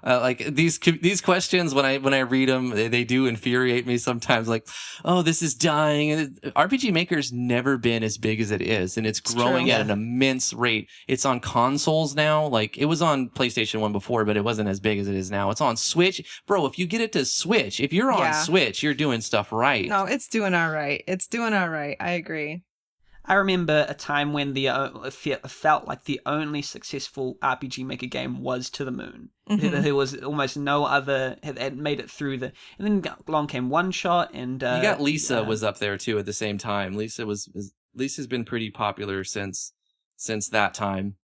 Like these questions, when I read them, they do infuriate me sometimes. Like, oh, this is dying. And RPG Maker's never been as big as it is, and it's growing at an immense rate. It's on consoles now. Like, it was on PlayStation 1 before, but it wasn't as big as it is now. It's on Switch. Bro, if you get it to Switch, if you're on Switch, you're doing stuff right. No, it's doing all right. It's doing all right. I agree. I remember a time when it felt like the only successful RPG Maker game was To the Moon. There was almost no other had made it through and then along came One Shot, and you got Lisa was up there too at the same time. Lisa's been pretty popular since that time.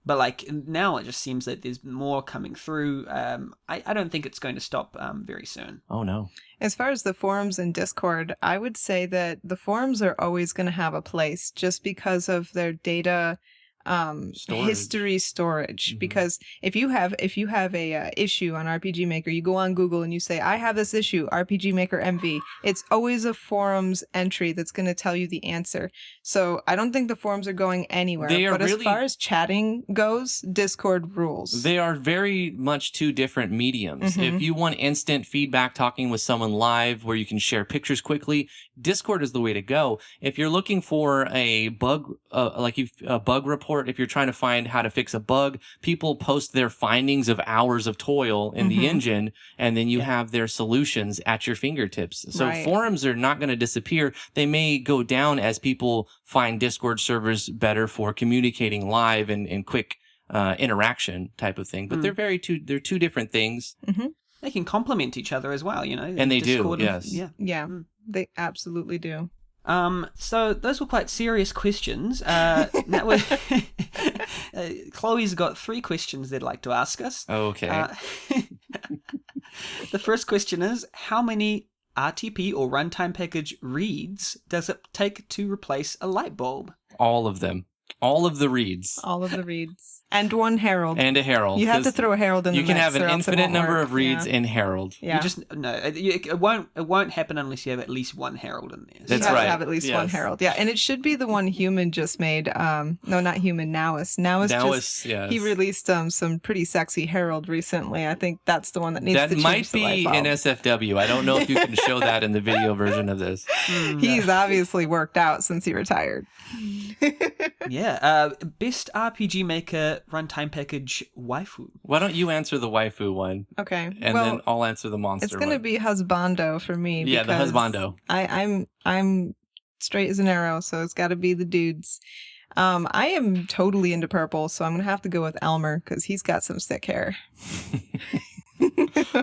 But like now, it just seems that there's more coming through. I don't think it's going to stop very soon. Oh no! As far as the forums and Discord, I would say that the forums are always going to have a place just because of their data history storage. Mhm. Because if you have a issue on RPG Maker, you go on Google and you say, I have this issue, RPG Maker MV, it's always a forums entry that's going to tell you the answer. So I don't think the forums are going anywhere. They are but as really- far as chatting goes, Discord rules. They are very much two different mediums. Mhm. If you want instant feedback talking with someone live where you can share pictures quickly, Discord is the way to go. If you're looking for a bug, a bug report, if you're trying to find how to fix a bug, people post their findings of hours of toil in the Mhm. engine, and then you have their solutions at your fingertips. So Right. forums are not going to disappear. They may go down as people find Discord servers better for communicating live and quick interaction type of thing. But they're two different things. They can complement each other as well, you know. And they do, Discord yes. Yeah. Yeah, they absolutely do. So those were quite serious questions. Now Chloe's got 3 questions they'd like to ask us. Okay. The first question is, how many RTP or runtime package reads does it take to replace a light bulb? All of them. All of the reads. All of the reads. And one herald. And a herald. You have to 'cause throw a herald in the you can mix, have an or else it infinite won't number work. of reads Yeah. in herald. Yeah. You just no, it won't happen unless you have at least one herald in there. You That's have right. to have at least one Yes. herald. Yeah, and it should be the one Human just made. No, not Human. Nowis. Nowis Now just yes. he released some pretty sexy herald recently. I think that's the one that needs That to change might the light be bulb. in SFW. I don't know if you can show that in the video version of this. He's obviously worked out since he retired. Yeah. Best RPG Maker runtime package waifu. Why don't you answer the waifu one, Okay. and well, then I'll answer the monster it's gonna one. be husbando for me. Yeah, the because husbando. I'm straight as an arrow, so it's got to be the dudes. I am totally into purple, so I'm gonna have to go with Elmer because he's got some sick hair.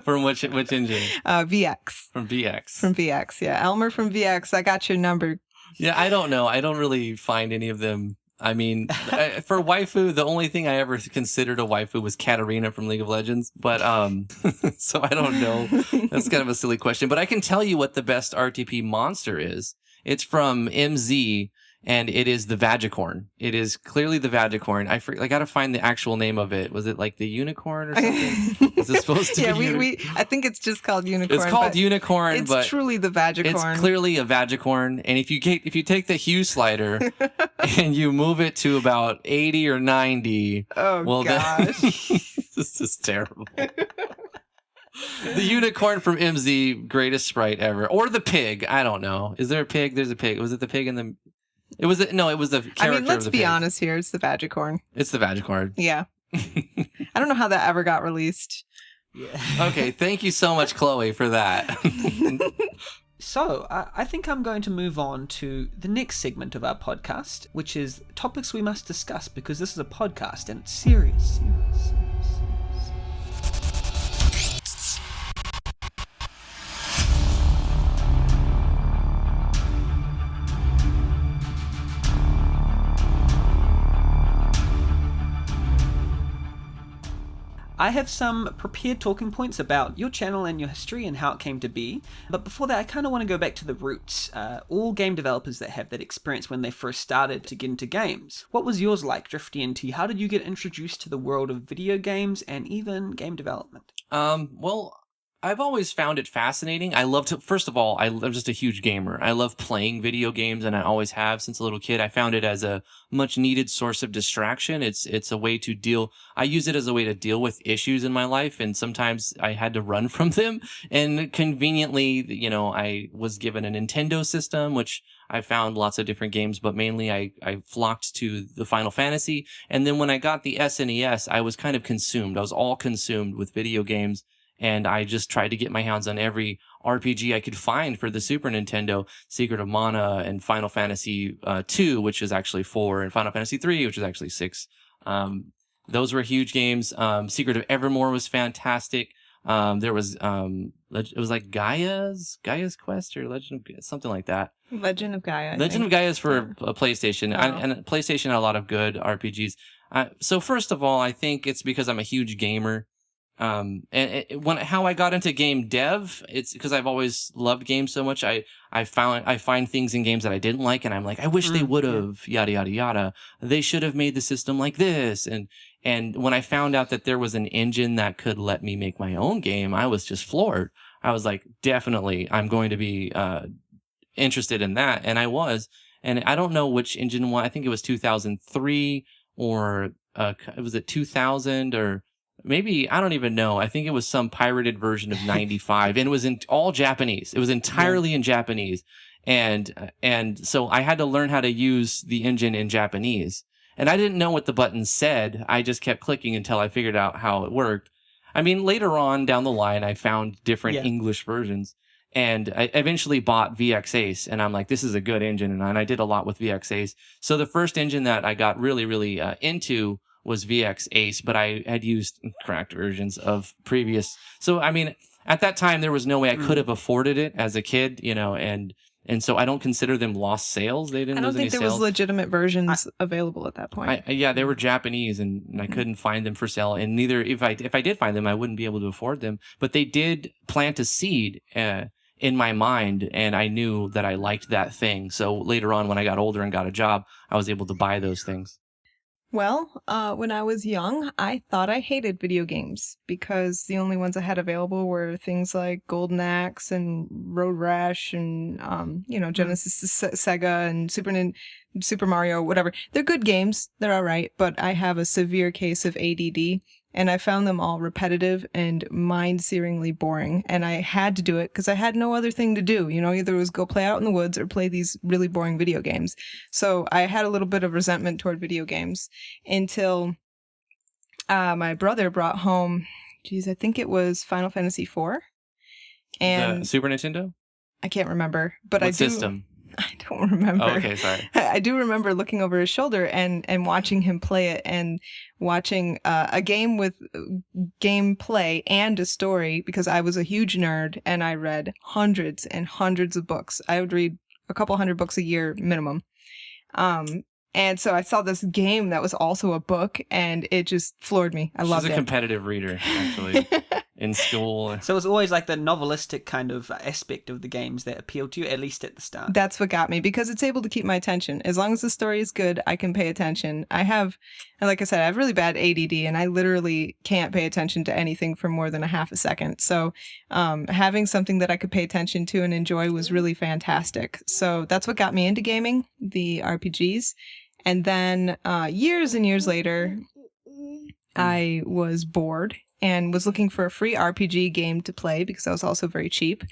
From which engine? VX. From VX. From VX, yeah. Elmer from VX, I got your number. Yeah, I don't know. I don't really find any of them. I mean, for waifu, the only thing I ever considered a waifu was Katarina from League of Legends. But so I don't know. That's kind of a silly question. But I can tell you what the best RTP monster is. It's from MZ, and it is the Vagicorn. It is clearly the Vagicorn. I got to find the actual name of it. Was it like the unicorn or something? Is it supposed to Yeah, be? I think it's just called unicorn. It's called but unicorn, It's but truly the Vagicorn. it's clearly a Vagicorn. And if you take the hue slider and you move it to about 80 or 90, Oh well, gosh. this is terrible. The unicorn from MZ, greatest sprite ever, or the pig. I don't know. Is there a pig? There's a pig. Was it the pig in the? It was no. It was the character. I mean, let's of the be pig. honest here. It's the Vagicorn. It's the Vagicorn. Yeah. I don't know how that ever got released. Yeah. Okay, thank you so much, Chloe, for that. So, I think I'm going to move on to the next segment of our podcast, which is topics we must discuss, because this is a podcast and it's serious. I have some prepared talking points about your channel and your history and how it came to be. But before that, I kind of want to go back to the roots. All game developers that have that experience when they first started to get into games. What was yours like, Drifty and Tea? How did you get introduced to the world of video games and even game development? Well, I've always found it fascinating. First of all, I'm just a huge gamer. I love playing video games, and I always have since a little kid. I found it as a much needed source of distraction. It's a way to deal. I use it as a way to deal with issues in my life, and sometimes I had to run from them. And conveniently, I was given a Nintendo system, which I found lots of different games, but mainly I flocked to the Final Fantasy. And then when I got the SNES, I was kind of consumed. I was all consumed with video games. And I just tried to get my hands on every RPG I could find for the Super Nintendo, Secret of Mana and Final Fantasy 2, which is actually 4, and Final Fantasy 3, which is actually 6. Those were huge games. Secret of Evermore was fantastic. There was, it was like Gaia's Quest or Legend of something like that. Legend of Gaia. Legend of Gaia is for a PlayStation, Oh. and PlayStation had a lot of good RPGs. So first of all, I think it's because I'm a huge gamer. How I got into game dev, it's because I've always loved games so much. I find things in games that I didn't like, and I'm like, I wish they would have, yada yada yada. They should have made the system like this. And when I found out that there was an engine that could let me make my own game, I was just floored. I was like, definitely, I'm going to be interested in that, and I was. And I don't know which engine one. I think it was 2003 or was it 2000 or maybe, I don't even know. I think it was some pirated version of 95, and it was in all Japanese. It was entirely in Japanese. And so I had to learn how to use the engine in Japanese. And I didn't know what the buttons said. I just kept clicking until I figured out how it worked. I mean, later on down the line, I found different English versions. And I eventually bought VX Ace, and I'm like, this is a good engine. And I did a lot with VX Ace. So the first engine that I got really, really into was VX Ace, but I had used cracked versions of previous. So, I mean, at that time, there was no way I could have afforded it as a kid, and so I don't consider them lost sales. They didn't lose any sales. I don't think there was legitimate versions available at that point. They were Japanese, and I couldn't find them for sale. And neither, if I did find them, I wouldn't be able to afford them. But they did plant a seed in my mind, and I knew that I liked that thing. So later on, when I got older and got a job, I was able to buy those things. Well, when I was young, I thought I hated video games because the only ones I had available were things like Golden Axe and Road Rash and, Genesis, Sega, and Super Mario, whatever. They're good games. They're all right. But I have a severe case of ADD, and I found them all repetitive and mind-searingly boring. And I had to do it because I had no other thing to do. Either it was go play out in the woods or play these really boring video games. So I had a little bit of resentment toward video games until my brother brought home, I think it was Final Fantasy IV. And the Super Nintendo? I can't remember, but what system? I don't remember. Oh, okay, sorry. I do remember looking over his shoulder and watching him play it, and watching a game with gameplay and a story, because I was a huge nerd and I read hundreds and hundreds of books. I would read a couple hundred books a year minimum. And so I saw this game that was also a book, and it just floored me. I loved it. She's a competitive reader, actually, in school. So it was always like the novelistic kind of aspect of the games that appealed to you, at least at the start. That's what got me, because it's able to keep my attention. As long as the story is good, I can pay attention. Like I said, I have really bad ADD, and I literally can't pay attention to anything for more than a half a second. So having something that I could pay attention to and enjoy was really fantastic. So that's what got me into gaming, the RPGs. And then years and years later, I was bored and was looking for a free RPG game to play because I was also very cheap.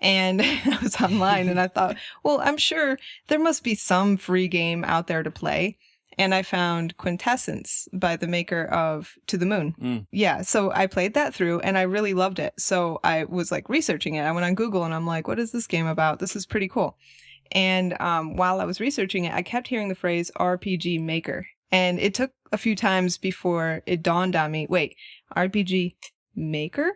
And I was online and I thought, well, I'm sure there must be some free game out there to play. And I found Quintessence by the maker of To the Moon. Yeah, so I played that through and I really loved it. So I was like researching it. I went on Google and I'm like, what is this game about? This is pretty cool. And while I was researching it, I kept hearing the phrase RPG Maker. And it took a few times before it dawned on me, wait, RPG Maker?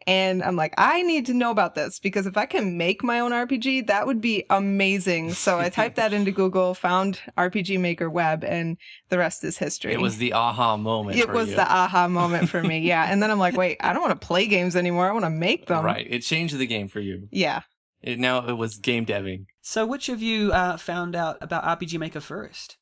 And I'm like, I need to know about this, because if I can make my own RPG, that would be amazing. So I typed that into Google, found RPG Maker web, and the rest is history. It was the aha moment. It was the aha moment for me, yeah. And then I'm like, wait, I don't want to play games anymore. I want to make them. Right. It changed the game for you. Yeah. Now it was game deving. So which of you found out about RPG Maker first?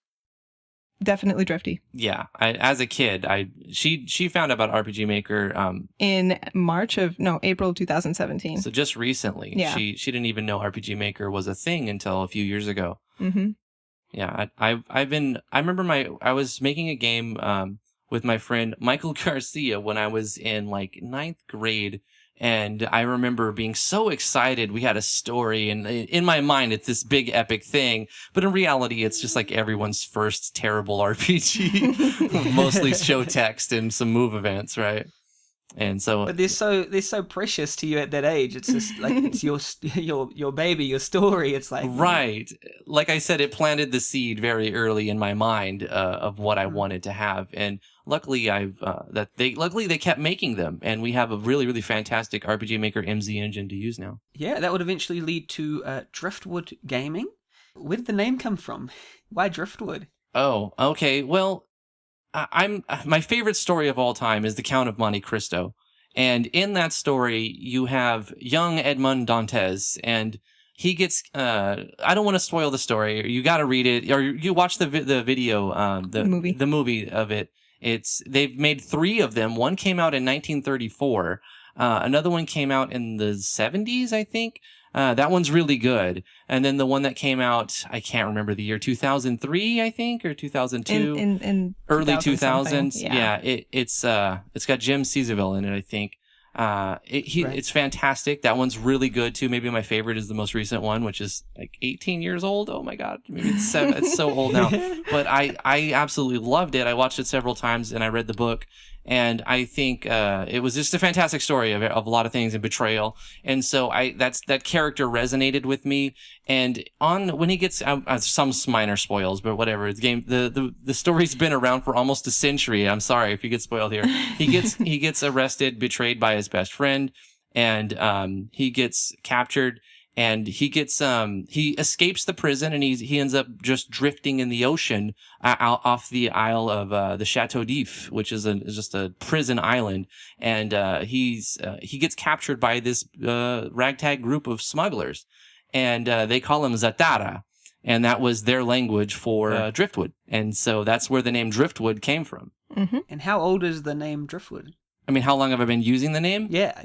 Definitely Drifty. Yeah, as a kid, she found out about RPG Maker in April of 2017. So just recently. Yeah. She didn't even know RPG Maker was a thing until a few years ago. Mm-hmm. Yeah, I remember I was making a game with my friend Michael Garcia when I was in like 9th grade. And I remember being so excited. We had a story, and in my mind, it's this big epic thing. But in reality, it's just like everyone's first terrible RPG, mostly show text and some move events, right? And so, but they're so precious to you at that age. It's just like it's your baby, your story. It's like right, like I said, it planted the seed very early in my mind of what I wanted to have, and luckily they kept making them, and we have a really, really fantastic RPG Maker MZ engine to use now. Yeah, that would eventually lead to Driftwood Gaming. Where did the name come from? Why Driftwood? Oh, okay. Well, my favorite story of all time is The Count of Monte Cristo. And in that story, you have young Edmond Dantes, and he gets, I don't want to spoil the story. You got to read it, or you watch the video, the movie of it. They've made 3 of them. One came out in 1934. Another one came out in the 70s, I think. That one's really good. And then the one that came out, I can't remember the year, 2003, I think, or 2002. In early 2000s. Yeah. It's got Jim Cesareville in it, I think. It's fantastic. That one's really good too. Maybe my favorite is the most recent one, which is like 18 years old. Oh my God. Maybe it's 7. It's so old now, but I absolutely loved it. I watched it several times and I read the book, and I think, it was just a fantastic story of a lot of things and betrayal. And so that character resonated with me. And when he gets, some minor spoils, but whatever, the story's been around for almost a century. I'm sorry if you get spoiled here. He gets arrested, betrayed by his best friend, and, he gets captured. And he escapes the prison, and he ends up just drifting in the ocean off the Isle of the Chateau d'If, which is just a prison island. And he gets captured by this ragtag group of smugglers, and they call him Zatara, and that was their language for Driftwood. And so that's where the name Driftwood came from. Mm-hmm. And how old is the name Driftwood? I mean, how long have I been using the name? Yeah.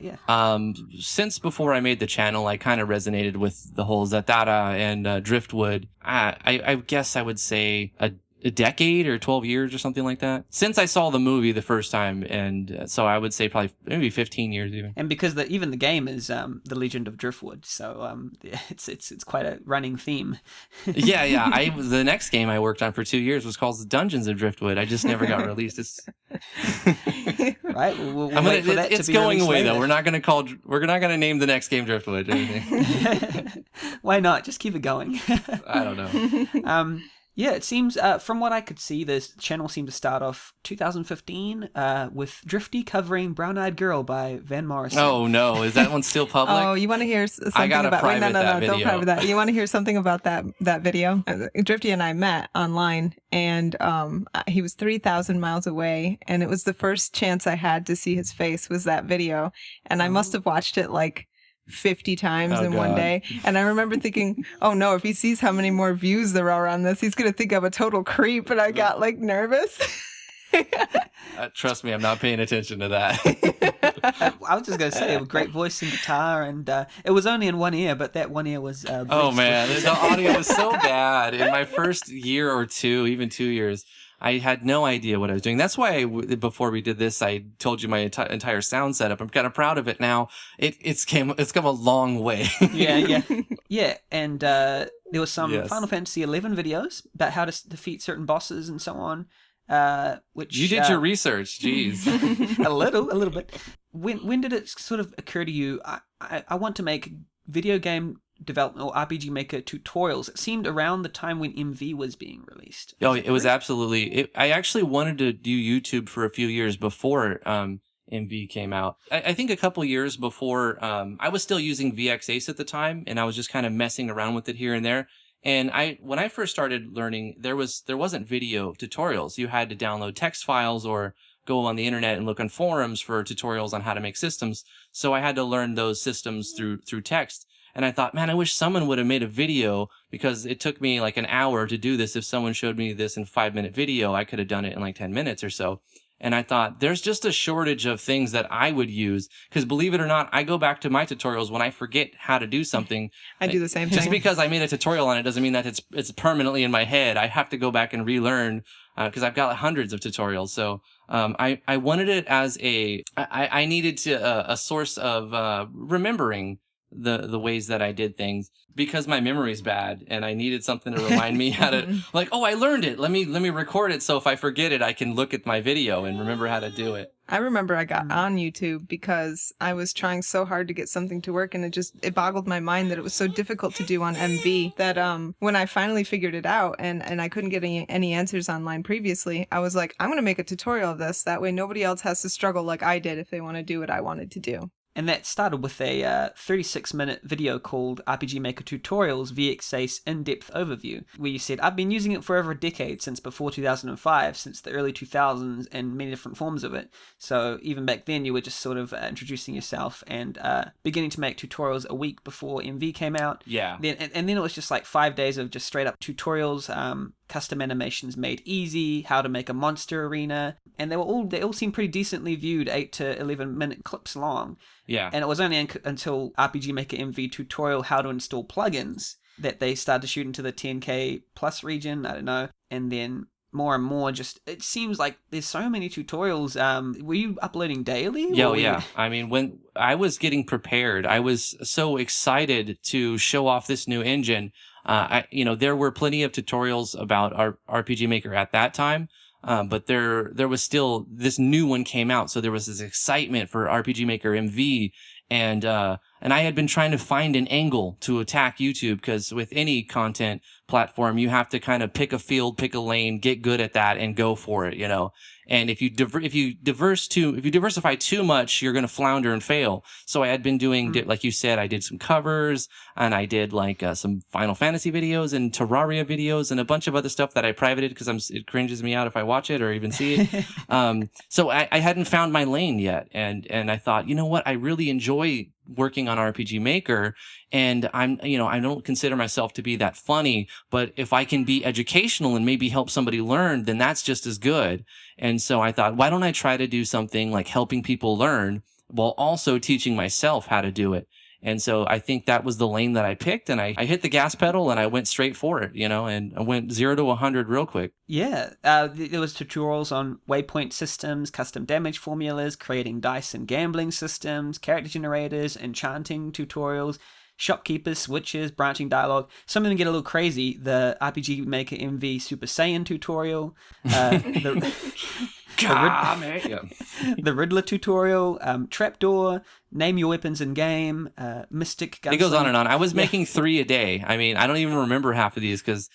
Since before I made the channel, I kind of resonated with the whole Zatara and Driftwood. I guess I would say a decade or 12 years or something like that. Since I saw the movie the first time, and so I would say probably maybe 15 years even. And because even the game is The Legend of Driftwood, so it's quite a running theme. Yeah. The next game I worked on for 2 years was called The Dungeons of Driftwood. I just never got released. Right. We'll wait for that it's to be going away later. though. We're not gonna name the next game Driftwood. Why not? Just keep it going. I don't know. Yeah, it seems, from what I could see, this channel seemed to start off 2015 with Drifty covering Brown Eyed Girl by Van Morrison. Oh, no. Is that one still public? Oh, you want to hear something I gotta about... private that Don't video. private that. You want to hear something about that video? Drifty and I met online, and he was 3,000 miles away, and it was the first chance I had to see his face was that video, and I must have watched it like 50 times in one day. And I remember thinking, oh no, if he sees how many more views there are on this, he's going to think I'm a total creep. And I got like nervous. Trust me, I'm not paying attention to that. I was just going to say, great voice and guitar, and it was only in one ear, but that one ear was... oh man, the audio was so bad. In my first year or two, even 2 years, I had no idea what I was doing. That's why before we did this, I told you my entire sound setup. I'm kind of proud of it now. It's come a long way. Yeah. And there was some Final Fantasy XI videos about how to defeat certain bosses and so on. Which you did your research, jeez. a little bit. When did it sort of occur to you? I want to make video game development or RPG Maker tutorials. It seemed around the time when MV was being released. Oh, it was absolutely. I actually wanted to do YouTube for a few years before MV came out. I think a couple years before. I was still using VX Ace at the time, and I was just kind of messing around with it here and there. And when I first started learning, there wasn't video tutorials. You had to download text files or go on the internet and look on forums for tutorials on how to make systems. So I had to learn those systems through text. And I thought, man, I wish someone would have made a video, because it took me like an hour to do this. If someone showed me this in 5-minute video, I could have done it in like 10 minutes or so. And I thought, there's just a shortage of things that I would use. Because believe it or not, I go back to my tutorials when I forget how to do something. I do the same thing. Just because I made a tutorial on it doesn't mean that it's permanently in my head. I have to go back and relearn, because I've got hundreds of tutorials. So I wanted it as I needed a source of remembering the ways that I did things, because my memory's bad and I needed something to remind me how to, like, oh, I learned it. Let me record it, so if I forget it, I can look at my video and remember how to do it. I remember I got on YouTube because I was trying so hard to get something to work, and it boggled my mind that it was so difficult to do on MV that when I finally figured it out and I couldn't get any answers online previously, I was like, I'm going to make a tutorial of this. That way nobody else has to struggle like I did if they want to do what I wanted to do. And that started with a 36-minute video called RPG Maker Tutorials VX In-Depth Overview, where you said, I've been using it for over a decade, since before 2005, since the early 2000s, and many different forms of it. So even back then, you were just sort of introducing yourself and beginning to make tutorials a week before MV came out. Yeah. And then it was just like 5 days of just straight up tutorials, custom animations made easy, how to make a monster arena, and they all seemed pretty decently viewed, 8 to 11 minute clips long. Yeah. And it was only until RPG Maker MV tutorial how to install plugins that they started to shoot into the 10K plus region, I don't know, and then more and more, just it seems like there's so many tutorials. Were you uploading daily? Yeah. I mean, when I was getting prepared, I was so excited to show off this new engine. There were plenty of tutorials about our RPG Maker at that time, but there was still this new one came out, so there was this excitement for RPG Maker MV, and I had been trying to find an angle to attack YouTube, because with any content platform, you have to kind of pick a field, pick a lane, get good at that, and go for it, you know. And if you diversify too much, you're going to flounder and fail. So I had been doing, like you said, I did some covers, and I did like some Final Fantasy videos and Terraria videos and a bunch of other stuff that I privated because it cringes me out if I watch it or even see it. So I hadn't found my lane yet, and I thought, you know what, I really enjoy working on RPG Maker, and I don't consider myself to be that funny, but if I can be educational and maybe help somebody learn, then that's just as good. And so I thought, why don't I try to do something like helping people learn while also teaching myself how to do it? And so I think that was the lane that I picked, and I hit the gas pedal and I went straight for it, you know, and I went 0 to 100 real quick. Yeah, there was tutorials on waypoint systems, custom damage formulas, creating dice and gambling systems, character generators, enchanting tutorials, shopkeepers, switches, branching dialogue. Some of them get a little crazy. The RPG Maker MV Super Saiyan tutorial, the Riddler tutorial, Trapdoor, name your weapons in game, Mystic Gunsling. It goes on and on. I was making 3 a day. I mean, I don't even remember half of these, because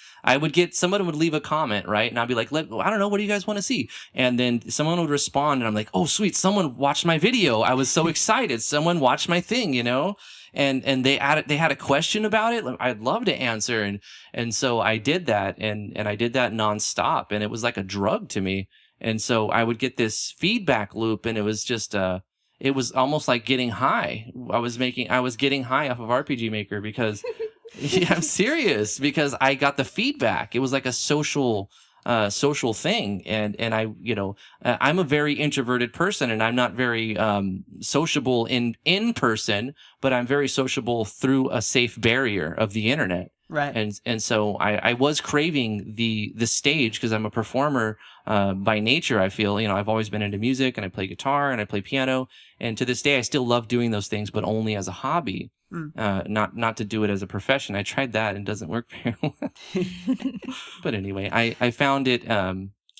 someone would leave a comment, right? And I'd be like, I don't know, what do you guys want to see? And then someone would respond, and I'm like, oh, sweet, someone watched my video. I was so excited. Someone watched my thing, you know? And they had a question about it. I'd love to answer. And so I did that, and I did that nonstop, and it was like a drug to me. And so I would get this feedback loop, and it was just, it was almost like getting high. I was getting high off of RPG Maker because, yeah, I'm serious, because I got the feedback. It was like a social thing. And I'm a very introverted person, and I'm not very, sociable in person, but I'm very sociable through a safe barrier of the internet. Right. And so I was craving the stage, because I'm a performer by nature. I feel, I've always been into music, and I play guitar and I play piano, and to this day I still love doing those things, but only as a hobby, not to do it as a profession. I tried that and it doesn't work very well. But anyway, I found it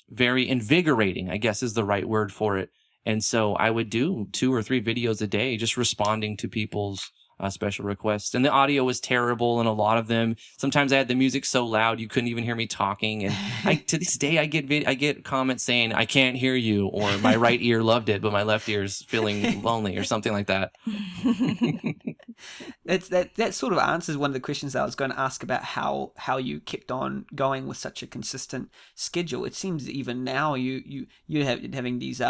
very invigorating, I guess is the right word for it. And so I would do 2 or 3 videos a day, just responding to people's special requests. And the audio was terrible in a lot of them. Sometimes I had the music so loud you couldn't even hear me talking. And to this day, I get comments saying, I can't hear you, or my right ear loved it, but my left ear's feeling lonely, or something like that. That sort of answers one of the questions I was going to ask about how you kept on going with such a consistent schedule. It seems even now you're having these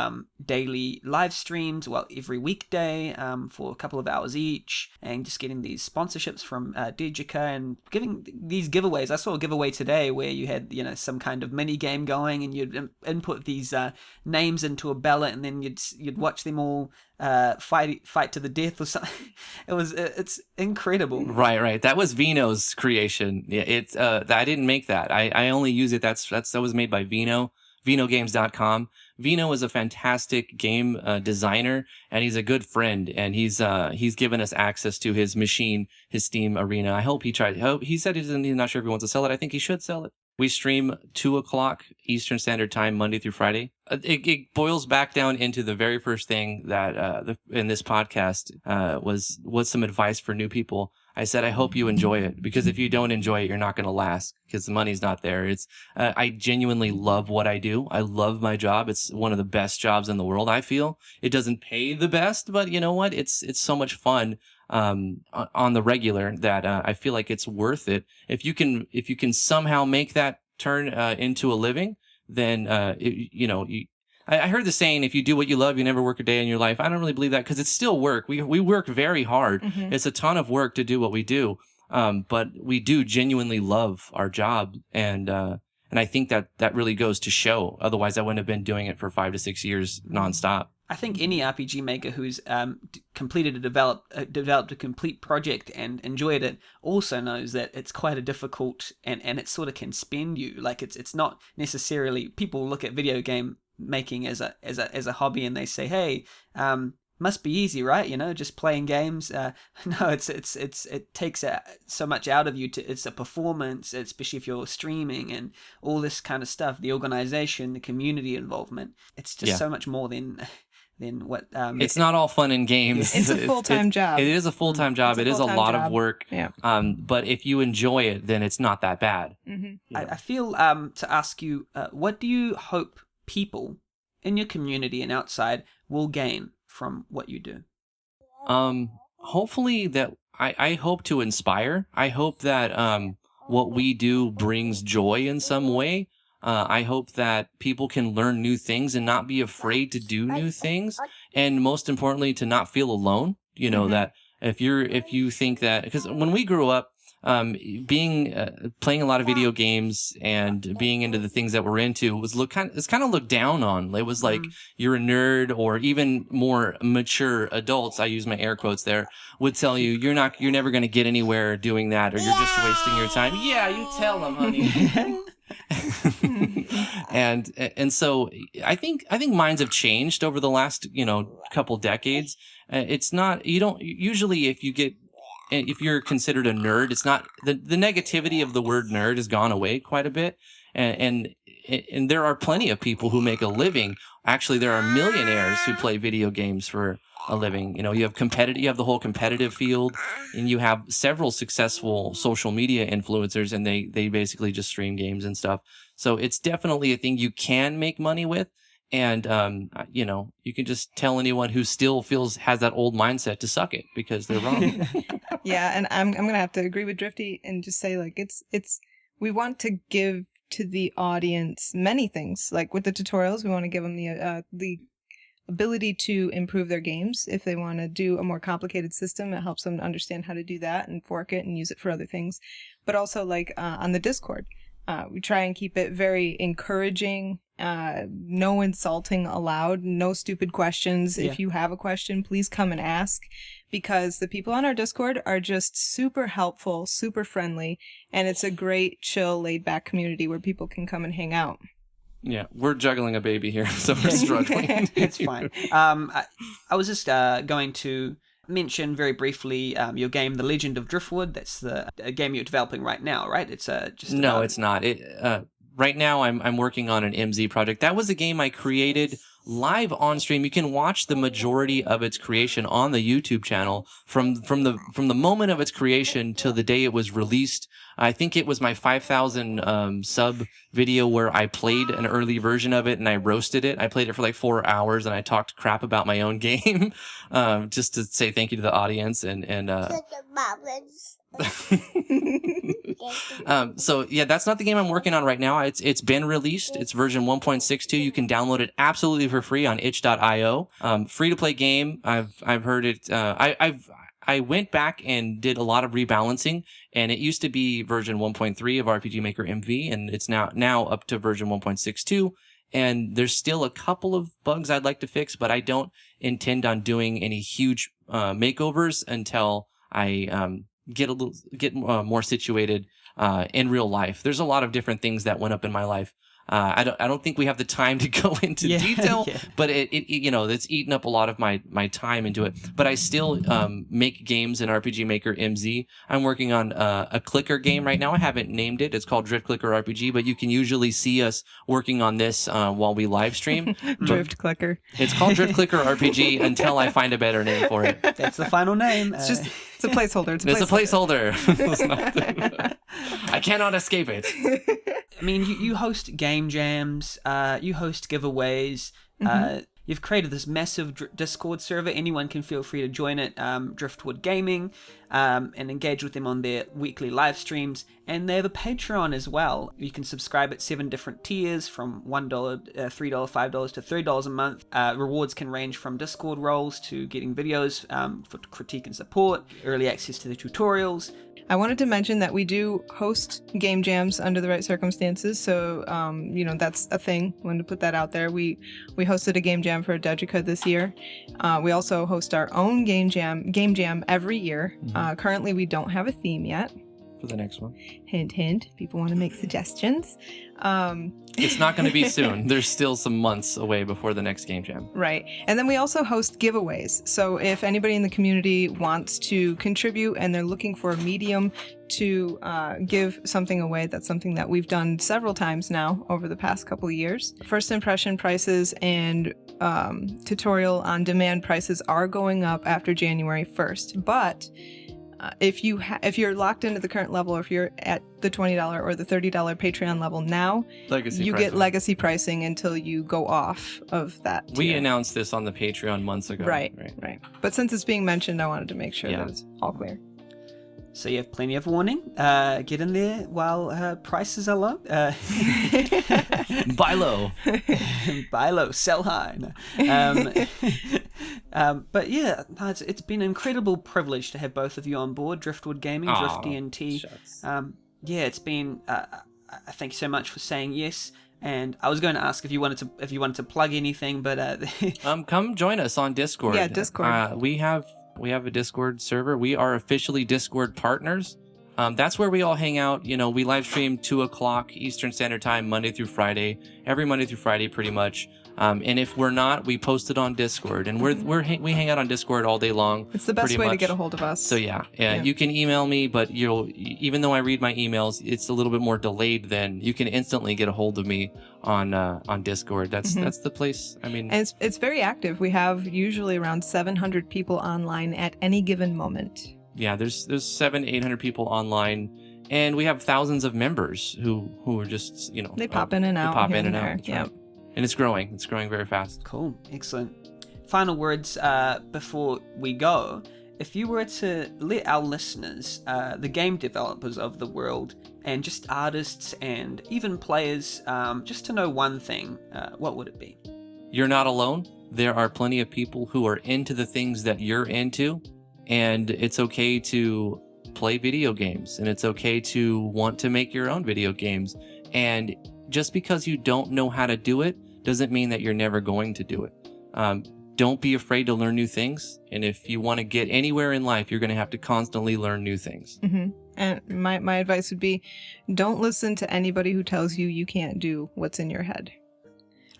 daily live streams, every weekday for a couple of hours each, and just getting these sponsorships from Digica and giving these giveaways. I saw a giveaway today where you had some kind of mini game going, and you'd input these names into a ballot, and then you'd watch them all fight to the death or something. It's incredible. Right. That was Vino's creation. Yeah, I didn't make that. I only use it. That was made by Vino, vinogames.com. Vino is a fantastic game designer, and he's a good friend, and he's given us access to his machine, his Steam arena. I hope he said he's not sure if he wants to sell it. I think he should sell it. We stream 2:00 Eastern Standard Time, Monday through Friday. It boils back down into the very first thing that in this podcast was some advice for new people. I said, I hope you enjoy it, because if you don't enjoy it, you're not going to last, because the money's not there. I genuinely love what I do. I love my job. It's one of the best jobs in the world. I feel it doesn't pay the best, but you know what? It's so much fun on the regular that I feel like it's worth it. If you can somehow make that turn into a living, then I heard the saying, if you do what you love, you never work a day in your life. I don't really believe that, because it's still work. We work very hard. Mhm. It's a ton of work to do what we do. But we do genuinely love our job. And I think that really goes to show. Otherwise, I wouldn't have been doing it for 5 to 6 years nonstop. I think any RPG maker who's developed a complete project and enjoyed it also knows that it's quite a difficult and it sort of can spend you. Like it's not necessarily, people look at video game making as a hobby and they say, hey, must be easy, right? Just playing games. No, it takes so much out of you. It's a performance, especially if you're streaming and all this kind of stuff. The organization, the community involvement. It's just so much more than what. It's not all fun and games. It's a full-time job. It is a full-time job. It is a lot of work. Yeah. But if you enjoy it, then it's not that bad. Mm-hmm. I feel to ask you, what do you hope people in your community and outside will gain from what you do? Hopefully that I hope to inspire. I hope that what we do brings joy in some way. I hope that people can learn new things and not be afraid to do new things, and most importantly, to not feel alone. That if you think that, because when we grew up, playing a lot of video games and being into the things that we're into was kind of looked down on. It was like you're a nerd, or even more mature adults, I use my air quotes there, would tell you you're never going to get anywhere doing that, or you're just wasting your time. Yeah, you tell them, honey. and so I think minds have changed over the last couple decades. It's not, you don't usually, if you're considered a nerd, it's not the negativity of the word nerd has gone away quite a bit, and there are plenty of people who make a living. Actually, there are millionaires who play video games for a living. You have the whole competitive field, and you have several successful social media influencers, and they basically just stream games and stuff. So it's definitely a thing you can make money with. And, you can just tell anyone who still has that old mindset to suck it, because they're wrong. Yeah. And I'm going to have to agree with Drifty and just say, like, we want to give to the audience many things. Like with the tutorials, we want to give them the ability to improve their games. If they want to do a more complicated system, it helps them understand how to do that and fork it and use it for other things. But also, like, on the Discord, we try and keep it very encouraging. No insulting allowed, no stupid questions. Yeah. If you have a question, please come and ask, because the people on our Discord are just super helpful, super friendly, and it's a great, chill, laid-back community where people can come and hang out. Yeah, we're juggling a baby here, so we're struggling. It's fine. I was just going to mention very briefly your game, The Legend of Driftwood. That's a game you're developing right now, right? It's No, it's not. Right now, I'm working on an MZ project. That was a game I created live on stream. You can watch the majority of its creation on the YouTube channel from the moment of its creation till the day it was released. I think it was my 5,000 sub video where I played an early version of it and I roasted it. I played it for like 4 hours and I talked crap about my own game, just to say thank you to the audience and so yeah, that's not the game I'm working on right now. It's been released. It's version 1.62. You can download it absolutely for free on itch.io. Free to play game. I've heard it. I went back and did a lot of rebalancing, and it used to be version 1.3 of RPG Maker MV, and it's now up to version 1.62. And there's still a couple of bugs I'd like to fix, but I don't intend on doing any huge makeovers until I get more situated in real life. There's a lot of different things that went up in my life. I don't think we have the time to go into detail, but it it's eaten up a lot of my time into it. But I still make games in RPG Maker MZ. I'm working on a clicker game right now. I haven't named it. It's called Drift Clicker RPG, but you can usually see us working on this while we live stream. Drift Clicker. It's called Drift Clicker RPG until I find a better name for it. That's the final name. It's a placeholder. It's a placeholder. I cannot escape it. I mean, you host game jams, you host giveaways, you've created this massive Discord server. Anyone can feel free to join it, Driftwood Gaming, and engage with them on their weekly live streams. And they have a Patreon as well. You can subscribe at 7 different tiers from $1, $3, $5 to $30 a month. Rewards can range from Discord roles to getting videos for critique and support, early access to the tutorials. I wanted to mention that we do host game jams under the right circumstances, so that's a thing. I wanted to put that out there. We hosted a game jam for Dejika this year. We also host our own game jam every year. Currently, we don't have a theme yet. For the next one. Hint, hint. People want to make suggestions. It's not going to be soon. There's still some months away before the next game jam. Right. And then we also host giveaways. So if anybody in the community wants to contribute and they're looking for a medium to give something away, that's something that we've done several times now over the past couple of years. First impression prices and tutorial on demand prices are going up after January 1st. But if you're locked into the current level, or if you're at the $20 or the $30 Patreon level now, get legacy pricing until you go off of that tier. We announced this on the Patreon months ago. Right. But since it's being mentioned, I wanted to make sure that it's all clear. So you have plenty of warning. Get in there while prices are low. Buy low. Buy low, sell high. But yeah, it's been an incredible privilege to have both of you on board, Driftwood Gaming, Drifty and Tea. It's been. Thank you so much for saying yes. And I was going to ask if you wanted to plug anything, but come join us on Discord. Yeah, Discord. We have a Discord server. We are officially Discord partners. That's where we all hang out. We live stream 2:00 Eastern Standard Time, Monday through Friday, every Monday through Friday, pretty much. And if we're not, we post it on Discord, and we hang out on Discord all day long. It's the best way to get a hold of us. So yeah, you can email me, but even though I read my emails, it's a little bit more delayed than you can instantly get a hold of me on Discord. That's the place. I mean, and it's very active. We have usually around 700 people online at any given moment. Yeah, there's 700-800 people online, and we have thousands of members who are just they pop in and out. Yeah. And it's growing. It's growing very fast. Cool. Excellent. Final words before we go. If you were to let our listeners, the game developers of the world, and just artists and even players, just to know one thing, what would it be? You're not alone. There are plenty of people who are into the things that you're into, and it's okay to play video games, and it's okay to want to make your own video games. And just because you don't know how to do it doesn't mean that you're never going to do it. Don't be afraid to learn new things. And if you want to get anywhere in life, you're going to have to constantly learn new things. And my advice would be, don't listen to anybody who tells you can't do what's in your head.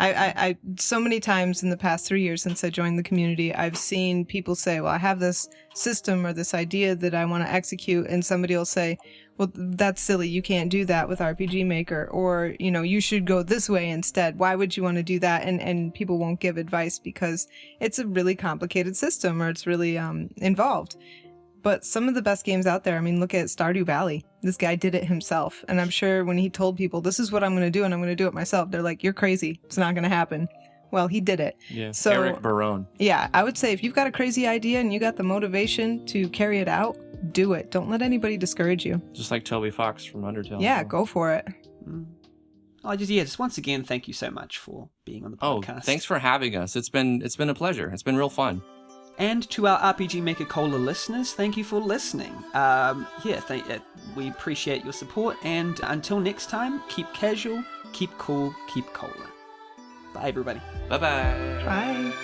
I so many times in the past 3 years since I joined the community, I've seen people say, well, I have this system or this idea that I want to execute, and somebody will say, well, that's silly. You can't do that with RPG Maker, or, you should go this way instead. Why would you want to do that? And people won't give advice because it's a really complicated system, or it's really involved. But some of the best games out there, I mean, look at Stardew Valley. This guy did it himself. And I'm sure when he told people, this is what I'm going to do, and I'm going to do it myself, they're like, you're crazy. It's not going to happen. Well, he did it. Yeah, so, Eric Barone. Yeah, I would say if you've got a crazy idea and you got the motivation to carry it out, do it. Don't let anybody discourage you. Just like Toby Fox from Undertale. Yeah, go for it. Just once again, thank you so much for being on the podcast. Oh, thanks for having us. It's been a pleasure. It's been real fun. And to our RPG Maker Cola listeners, thank you for listening. We appreciate your support, and until next time, keep casual, keep cool, keep cola. Bye, everybody. Bye-bye. Bye.